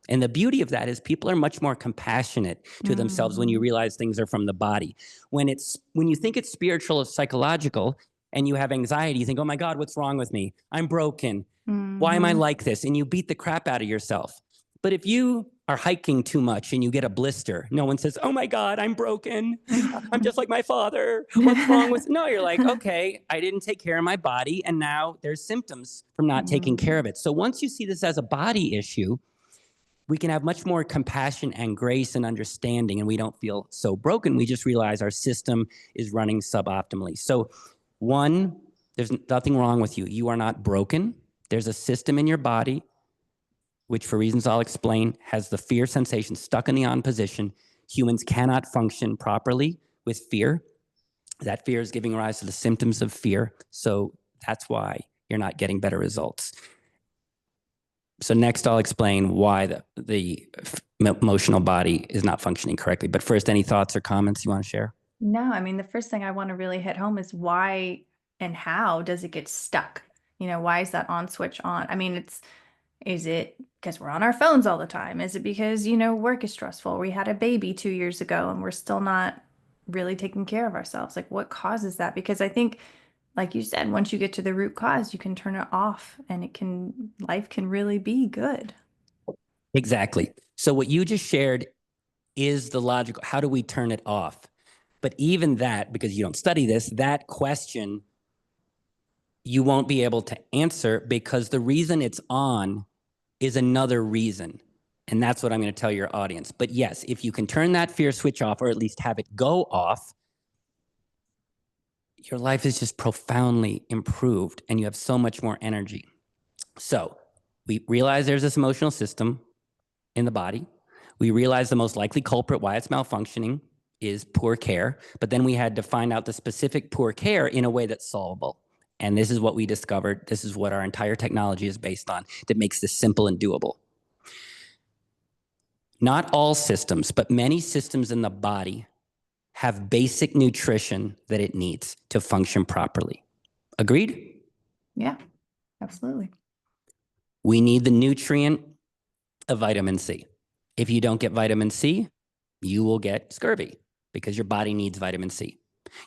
Speaker 2: And the beauty of that is people are much more compassionate to themselves when you realize things are from the body. When you think it's spiritual or psychological and you have anxiety, you think, oh my God, what's wrong with me? I'm broken. Why am I like this? And you beat the crap out of yourself. But if you are hiking too much and you get a blister, no one says, oh my God, I'm broken. I'm just like my father. What's wrong with, no, you're like, okay, I didn't take care of my body. And now there's symptoms from not taking care of it. So once you see this as a body issue, we can have much more compassion and grace and understanding, and we don't feel so broken. We just realize our system is running suboptimally. So one, there's nothing wrong with you. You are not broken. There's a system in your body, which for reasons I'll explain, has the fear sensation stuck in the on position. Humans cannot function properly with fear. That fear is giving rise to the symptoms of fear. So that's why you're not getting better results. So next I'll explain why the emotional body is not functioning correctly. But first, any thoughts or comments you want to share?
Speaker 1: No, I mean, the first thing I want to really hit home is why and how does it get stuck? Why is that on switch on? I mean, is it because we're on our phones all the time? Is it because, work is stressful? We had a baby 2 years ago and we're still not really taking care of ourselves. Like, what causes that? Because I think, like you said, once you get to the root cause, you can turn it off and life can really be good.
Speaker 2: Exactly. So what you just shared is the logical, how do we turn it off? But even that, because you don't study this, that question you won't be able to answer because the reason it's on is another reason. And that's what I'm going to tell your audience. But yes, if you can turn that fear switch off or at least have it go off, your life is just profoundly improved and you have so much more energy. So we realize there's this emotional system in the body. We realize the most likely culprit why it's malfunctioning is poor care. But then we had to find out the specific poor care in a way that's solvable. And this is what we discovered. This is what our entire technology is based on that makes this simple and doable. Not all systems, but many systems in the body have basic nutrition that it needs to function properly. Agreed?
Speaker 1: Yeah, absolutely.
Speaker 2: We need the nutrient of vitamin C. If you don't get vitamin C, you will get scurvy because your body needs vitamin C.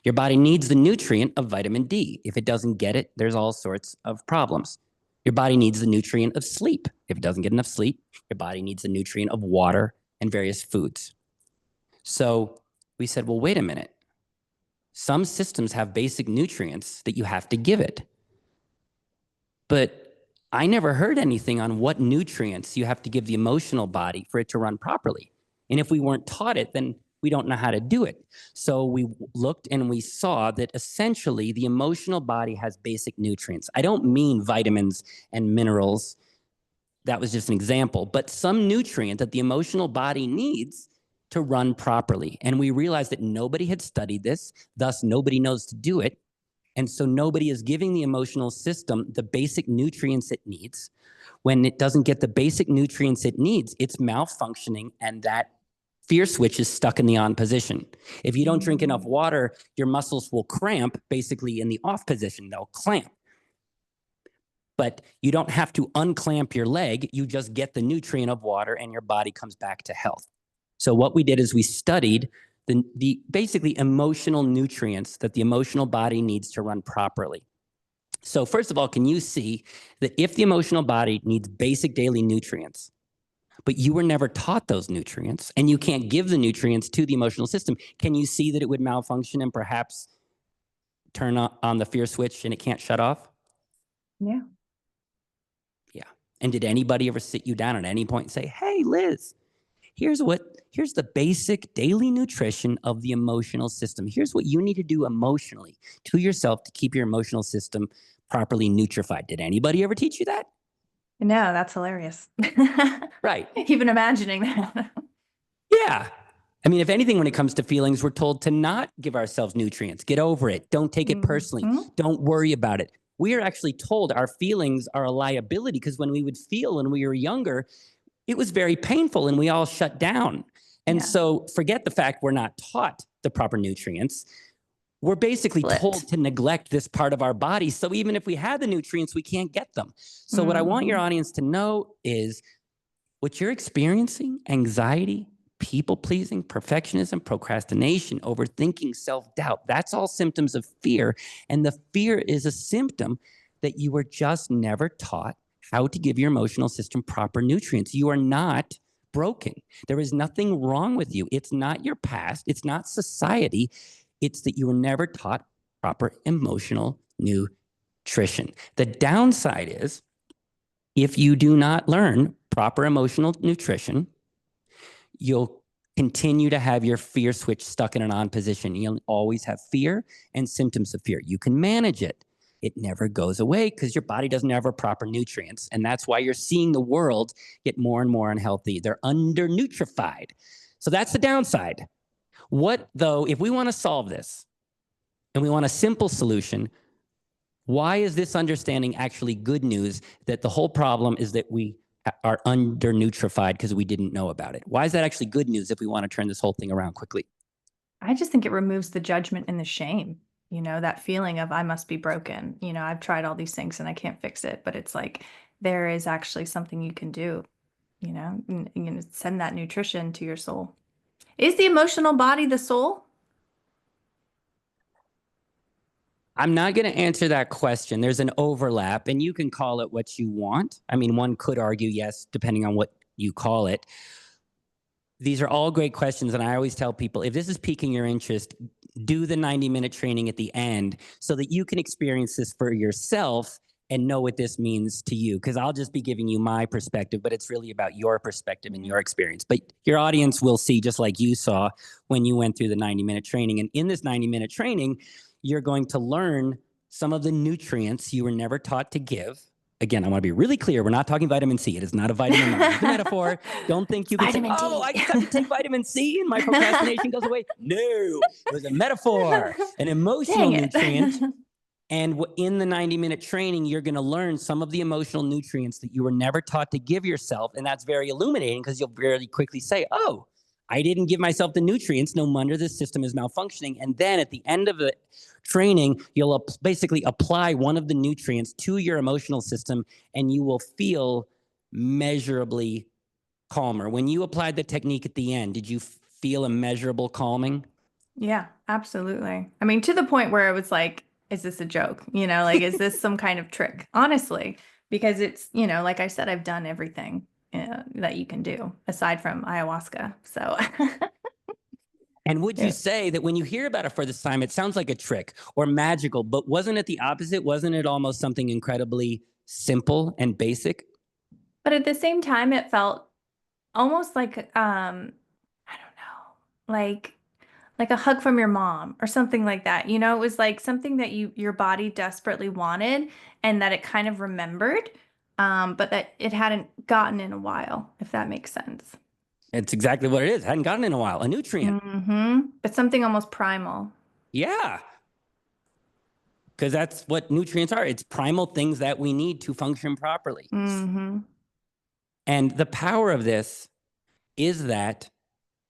Speaker 2: Your body needs the nutrient of vitamin D. If it doesn't get it, there's all sorts of problems. Your body needs the nutrient of sleep. If it doesn't get enough sleep, your body needs the nutrient of water and various foods. So we said, well, wait a minute. Some systems have basic nutrients that you have to give it. But I never heard anything on what nutrients you have to give the emotional body for it to run properly. And if we weren't taught it, then we don't know how to do it. So we looked and we saw that essentially the emotional body has basic nutrients. I don't mean vitamins and minerals. That was just an example, but some nutrient that the emotional body needs to run properly. And we realized that nobody had studied this, thus nobody knows to do it. And so nobody is giving the emotional system the basic nutrients it needs. When it doesn't get the basic nutrients it needs, it's malfunctioning and that fear switch is stuck in the on position. If you don't drink enough water, your muscles will cramp basically in the off position. They'll clamp. But you don't have to unclamp your leg. You just get the nutrient of water and your body comes back to health. So what we did is we studied the basically emotional nutrients that the emotional body needs to run properly. So first of all, can you see that if the emotional body needs basic daily nutrients, but you were never taught those nutrients and you can't give the nutrients to the emotional system, can you see that it would malfunction and perhaps turn on the fear switch and it can't shut off?
Speaker 1: Yeah.
Speaker 2: Yeah. And did anybody ever sit you down at any point and say, hey, Liz, here's the basic daily nutrition of the emotional system. Here's what you need to do emotionally to yourself to keep your emotional system properly nutrified. Did anybody ever teach you that?
Speaker 1: No, that's hilarious.
Speaker 2: Right.
Speaker 1: Even imagining that.
Speaker 2: Yeah. I mean, if anything, when it comes to feelings, we're told to not give ourselves nutrients. Get over it. Don't take it personally. Don't worry about it. We are actually told our feelings are a liability because when we would feel when we were younger, it was very painful and we all shut down. And so forget the fact we're not taught the proper nutrients. We're basically told to neglect this part of our body. So even if we had the nutrients, we can't get them. So what I want your audience to know is what you're experiencing, anxiety, people pleasing, perfectionism, procrastination, overthinking, self-doubt, that's all symptoms of fear. And the fear is a symptom that you were just never taught how to give your emotional system proper nutrients. You are not broken. There is nothing wrong with you. It's not your past. It's not society. It's that you were never taught proper emotional nutrition. The downside is if you do not learn proper emotional nutrition, you'll continue to have your fear switch stuck in an on position. You'll always have fear and symptoms of fear. You can manage it. it never goes away because your body doesn't have proper nutrients. And that's why you're seeing the world get more and more unhealthy. They're under-nutrified. So that's the downside. What, though, if we want to solve this and we want a simple solution, why is this understanding actually good news that the whole problem is that we are under-nutrified because we didn't know about it? Why is that actually good news if we want to turn this whole thing around quickly?
Speaker 1: I just think it removes the judgment and the shame, that feeling of I must be broken. I've tried all these things and I can't fix it, but it's like there is actually something you can do, and send that nutrition to your soul. Is the emotional body the soul?
Speaker 2: I'm not going to answer that question. There's an overlap, and you can call it what you want. I mean, one could argue, yes, depending on what you call it. These are all great questions, and I always tell people, if this is piquing your interest, do the 90-minute training at the end so that you can experience this for yourself and know what this means to you. Because I'll just be giving you my perspective, but it's really about your perspective and your experience. But your audience will see, just like you saw when you went through the 90-minute training. And in this 90-minute training, you're going to learn some of the nutrients you were never taught to give. Again, I want to be really clear. We're not talking vitamin C. It is not a vitamin. It's a metaphor. Don't think you can say, oh, I just have to take vitamin C and my procrastination goes away. No, it was a metaphor, an emotional nutrient. And in the 90-minute training, you're going to learn some of the emotional nutrients that you were never taught to give yourself. And that's very illuminating because you'll very quickly say, oh, I didn't give myself the nutrients. No wonder this system is malfunctioning. And then at the end of the training, you'll basically apply one of the nutrients to your emotional system, and you will feel measurably calmer. When you applied the technique at the end, did you feel a measurable calming?
Speaker 1: Yeah, absolutely. I mean, to the point where it was like, is this a joke? Like, is this some kind of trick? Honestly, because it's, like I said, I've done everything that you can do aside from ayahuasca. So.
Speaker 2: And would you say that when you hear about it for this time, it sounds like a trick or magical, but wasn't it the opposite? Wasn't it almost something incredibly simple and basic?
Speaker 1: But at the same time, it felt almost like, I don't know, like a hug from your mom or something like that. It was like something that your body desperately wanted and that it kind of remembered, but that it hadn't gotten in a while, if that makes sense.
Speaker 2: It's exactly what it is. Hadn't gotten in a while. A nutrient.
Speaker 1: But something almost primal.
Speaker 2: Yeah. Because that's what nutrients are. It's primal things that we need to function properly. And the power of this is that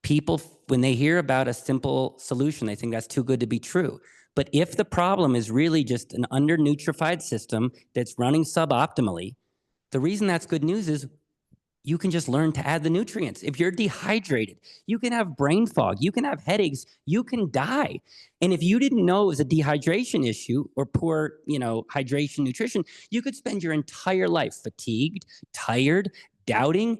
Speaker 2: people, when they hear about a simple solution, they think that's too good to be true. But if the problem is really just an under-nutrified system that's running suboptimally, the reason that's good news is you can just learn to add the nutrients. If you're dehydrated, you can have brain fog, you can have headaches, you can die. And if you didn't know it was a dehydration issue or poor, hydration, nutrition, you could spend your entire life fatigued, tired, doubting.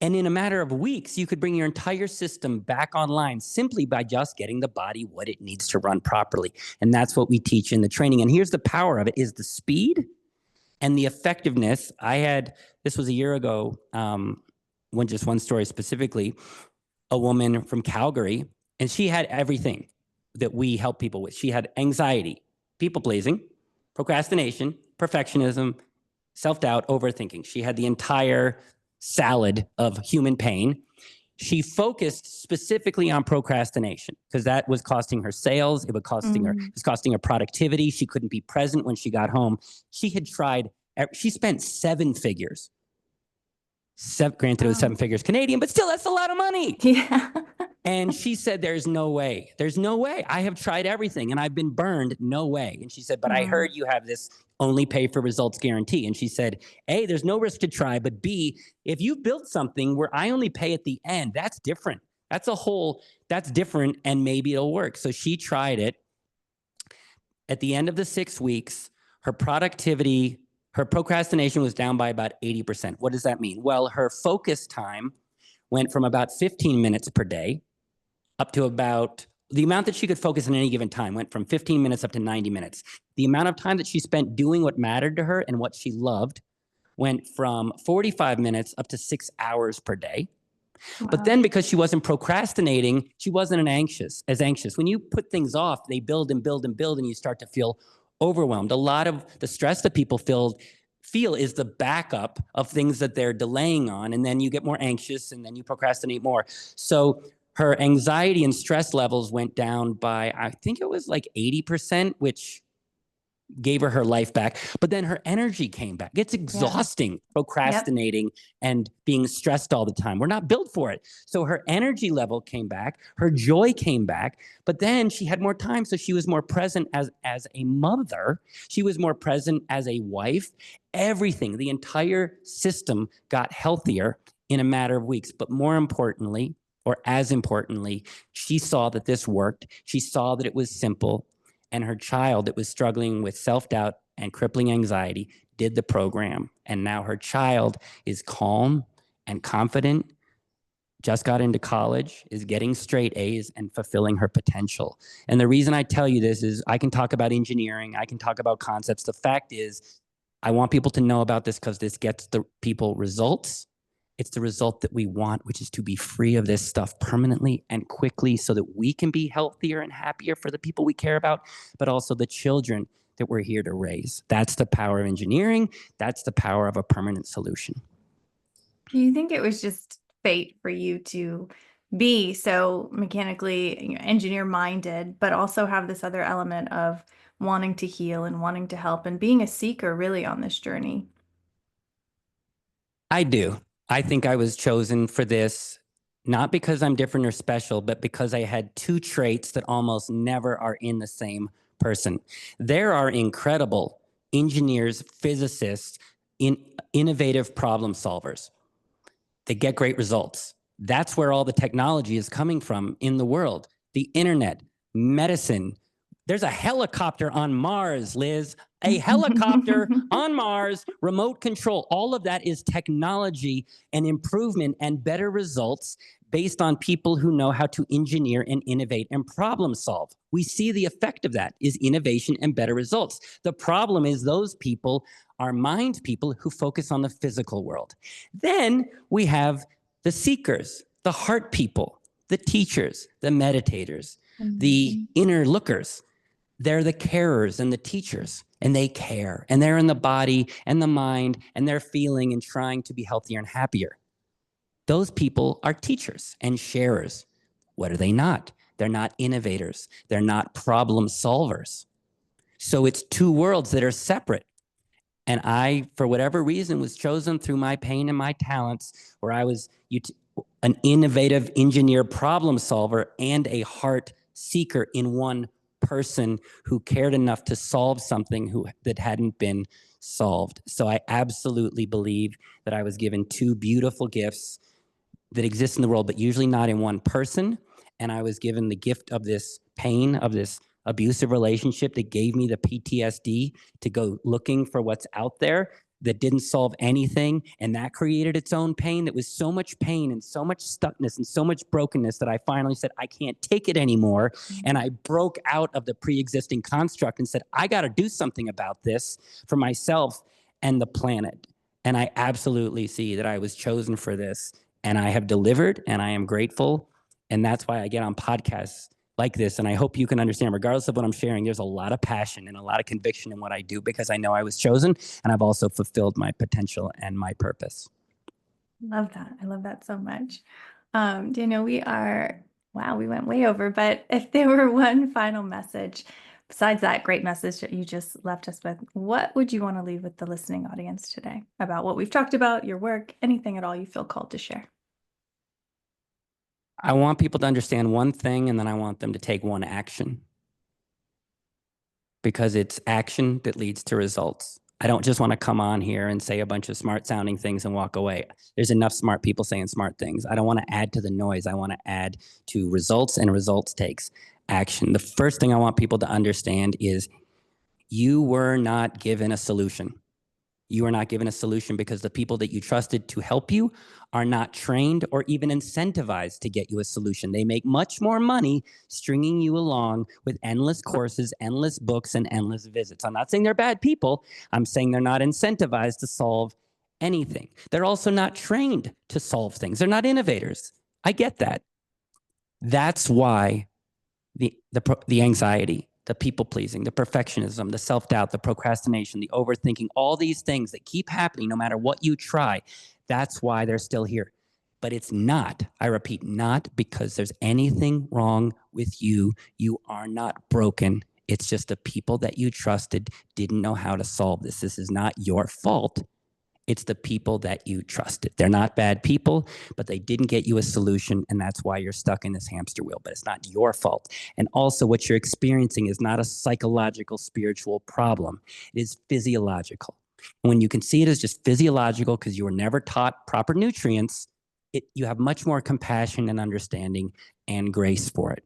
Speaker 2: And in a matter of weeks, you could bring your entire system back online simply by just getting the body what it needs to run properly. And that's what we teach in the training. And here's the power of it, is the speed and the effectiveness. This was a year ago, just one story specifically, a woman from Calgary, and she had everything that we help people with. She had anxiety, people-pleasing, procrastination, perfectionism, self-doubt, overthinking. She had the entire salad of human pain. She focused specifically on procrastination because that was costing her sales. It was costing her productivity. She couldn't be present when she got home. She spent 7 figures. Granted, it was 7 figures Canadian, but still, that's a lot of money.
Speaker 1: Yeah.
Speaker 2: And she said, there's no way. There's no way. I have tried everything and I've been burned. No way. And she said, but I heard you have this only pay for results guarantee. And she said, A, there's no risk to try, but B, if you've built something where I only pay at the end, that's different. That's different, and maybe it'll work. So she tried it. At the end of the 6 weeks, her procrastination was down by about 80%. What does that mean? Well, her focus time went from about 15 minutes per day up to about the amount that she could focus in any given time went from 15 minutes up to 90 minutes. The amount of time that she spent doing what mattered to her and what she loved went from 45 minutes up to 6 hours per day. Wow. But then because she wasn't procrastinating, she wasn't as anxious. When you put things off, they build and build and build, and you start to feel overwhelmed. A lot of the stress that people feel is the backup of things that they're delaying on, and then you get more anxious and then you procrastinate more. So her anxiety and stress levels went down by, I think it was like 80%, which gave her life back. But then her energy came back. It's
Speaker 1: Yeah.
Speaker 2: exhausting
Speaker 1: Yep.
Speaker 2: procrastinating and being stressed all the time. We're not built for it. So her energy level came back, her joy came back, but then she had more time. So she was more present as a mother. She was more present as a wife. Everything, the entire system got healthier in a matter of weeks. But more importantly, or as importantly, she saw that this worked. She saw that it was simple, and her child that was struggling with self-doubt and crippling anxiety did the program. And now her child is calm and confident, just got into college, is getting straight A's and fulfilling her potential. And the reason I tell you this is I can talk about engineering, I can talk about concepts. The fact is, I want people to know about this because this gets the people results. It's the result that we want, which is to be free of this stuff permanently and quickly so that we can be healthier and happier for the people we care about, but also the children that we're here to raise. That's the power of engineering. That's the power of a permanent solution.
Speaker 1: Do you think it was just fate for you to be so mechanically, engineer minded, but also have this other element of wanting to heal and wanting to help and being a seeker really on this journey?
Speaker 2: I do. I think I was chosen for this, not because I'm different or special, but because I had two traits that almost never are in the same person. There are incredible engineers, physicists, innovative problem solvers. They get great results. That's where all the technology is coming from in the world. The internet, medicine. There's a helicopter on Mars, Liz. A helicopter on Mars, remote control. All of that is technology and improvement and better results based on people who know how to engineer and innovate and problem solve. We see the effect of that is innovation and better results. The problem is those people are mind people who focus on the physical world. Then we have the seekers, the heart people, the teachers, the meditators, the
Speaker 1: Amazing.
Speaker 2: inner lookers. They're the carers and the teachers, and they care, and they're in the body and the mind, and they're feeling and trying to be healthier and happier. Those people are teachers and sharers. What are they not? They're not innovators. They're not problem solvers. So it's two worlds that are separate. And I, for whatever reason, was chosen through my pain and my talents, where I was an innovative engineer problem solver and a heart seeker in one person who cared enough to solve something that hadn't been solved. So I absolutely believe that I was given two beautiful gifts that exist in the world, but usually not in one person. And I was given the gift of this pain, of this abusive relationship that gave me the PTSD to go looking for what's out there that didn't solve anything. And that created its own pain that was so much pain and so much stuckness and so much brokenness that I finally said, I can't take it anymore. And I broke out of the pre-existing construct and said, I got to do something about this for myself and the planet. And I absolutely see that I was chosen for this, and I have delivered, and I am grateful. And that's why I get on podcasts like this. And I hope you can understand, regardless of what I'm sharing, there's a lot of passion and a lot of conviction in what I do because I know I was chosen, and I've also fulfilled my potential and my purpose.
Speaker 1: Love that. I love that so much. Daniel, wow, we went way over, but if there were one final message, besides that great message that you just left us with, what would you want to leave with the listening audience today about what we've talked about, your work, anything at all you feel called to share?
Speaker 2: I want people to understand one thing, and then I want them to take one action, because it's action that leads to results. I don't just want to come on here and say a bunch of smart sounding things and walk away. There's enough smart people saying smart things. I don't want to add to the noise. I want to add to results, and results takes action. The first thing I want people to understand is you were not given a solution. You are not given a solution because the people that you trusted to help you are not trained or even incentivized to get you a solution. They make much more money stringing you along with endless courses, endless books, and endless visits. I'm not saying they're bad people. I'm saying they're not incentivized to solve anything. They're also not trained to solve things. They're not innovators. I get that. That's why the anxiety, the people pleasing, the perfectionism, the self-doubt, the procrastination, the overthinking, all these things that keep happening no matter what you try. That's why they're still here. But it's not, I repeat, not because there's anything wrong with you. You are not broken. It's just the people that you trusted didn't know how to solve this. This is not your fault. It's the people that you trusted. They're not bad people, but they didn't get you a solution, and that's why you're stuck in this hamster wheel. But it's not your fault. And also, what you're experiencing is not a psychological, spiritual problem. It is physiological. When you can see it as just physiological because you were never taught proper nutrients, you have much more compassion and understanding and grace for it.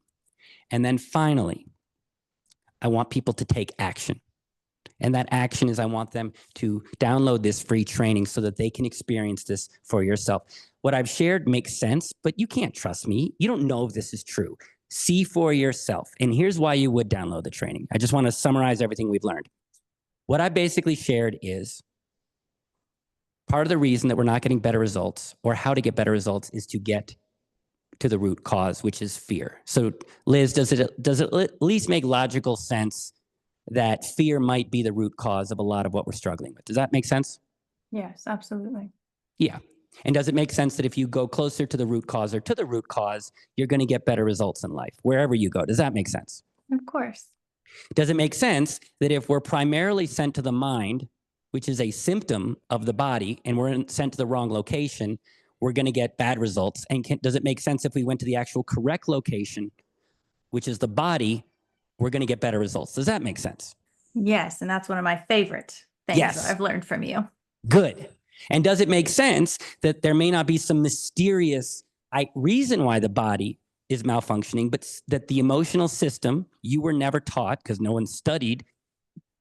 Speaker 2: And then finally, I want people to take action. And that action is I want them to download this free training so that they can experience this for yourself. What I've shared makes sense, but you can't trust me. You don't know if this is true. See for yourself. And here's why you would download the training. I just want to summarize everything we've learned. What I basically shared is part of the reason that we're not getting better results or how to get better results is to get to the root cause, which is fear. So Liz, does it at least make logical sense that fear might be the root cause of a lot of what we're struggling with? Does that make sense?
Speaker 1: Yes, absolutely.
Speaker 2: Yeah. And does it make sense that if you go closer to the root cause or to the root cause, you're going to get better results in life, wherever you go? Does that make sense?
Speaker 1: Of course.
Speaker 2: Does it make sense that if we're primarily sent to the mind, which is a symptom of the body, and we're sent to the wrong location, we're going to get bad results? And does it make sense if we went to the actual correct location, which is the body, we're going to get better results? Does that make sense?
Speaker 1: Yes, and that's one of my favorite things that I've learned from you.
Speaker 2: Good. And does it make sense that there may not be some mysterious reason why the body is malfunctioning, but that the emotional system, you were never taught because no one studied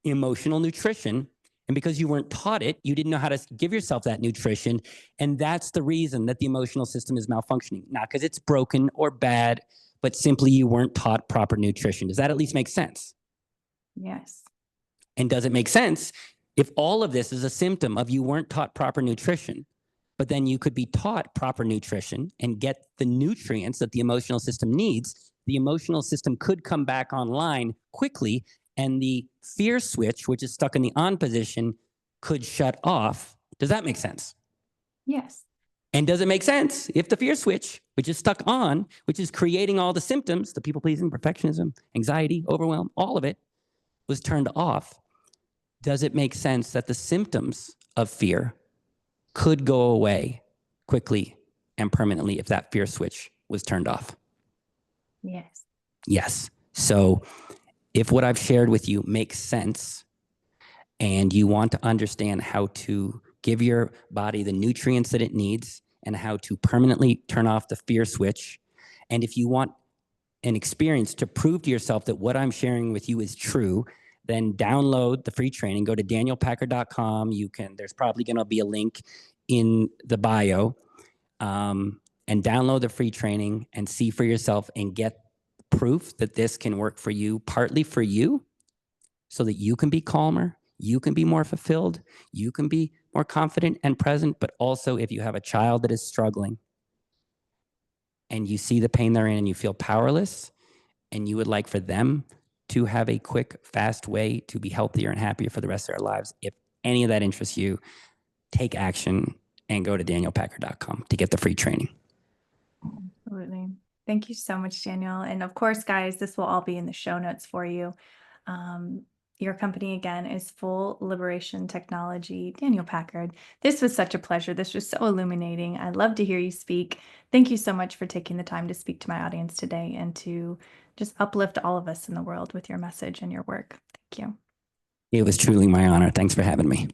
Speaker 2: emotional nutrition. And because you weren't taught it, you didn't know how to give yourself that nutrition. And that's the reason that the emotional system is malfunctioning. Not because it's broken or bad, but simply you weren't taught proper nutrition. Does that at least make sense?
Speaker 1: Yes.
Speaker 2: And does it make sense if all of this is a symptom of you weren't taught proper nutrition, but then you could be taught proper nutrition and get the nutrients that the emotional system needs? The emotional system could come back online quickly, and the fear switch, which is stuck in the on position, could shut off. Does that make sense?
Speaker 1: Yes.
Speaker 2: And does it make sense if the fear switch, which is stuck on, which is creating all the symptoms, the people pleasing, perfectionism, anxiety, overwhelm, all of it, was turned off? Does it make sense that the symptoms of fear could go away quickly and permanently if that fear switch was turned off?
Speaker 1: Yes.
Speaker 2: Yes. So if what I've shared with you makes sense and you want to understand how to give your body the nutrients that it needs and how to permanently turn off the fear switch, and if you want an experience to prove to yourself that what I'm sharing with you is true, then download the free training. Go to danielpackard.com. There's probably going to be a link in the bio, and download the free training and see for yourself and get proof that this can work for you, partly for you, so that you can be calmer, you can be more fulfilled, you can be more confident and present. But also, if you have a child that is struggling and you see the pain they're in and you feel powerless and you would like for them to have a quick, fast way to be healthier and happier for the rest of their lives, if any of that interests you, take action and go to danielpackard.com to get the free training.
Speaker 1: Absolutely. Thank you so much, Daniel. And of course, guys, this will all be in the show notes for you. Your company, again, is Full Liberation Technology, Daniel Packard. This was such a pleasure. This was so illuminating. I love to hear you speak. Thank you so much for taking the time to speak to my audience today and to just uplift all of us in the world with your message and your work. Thank you.
Speaker 2: It was truly my honor. Thanks for having me.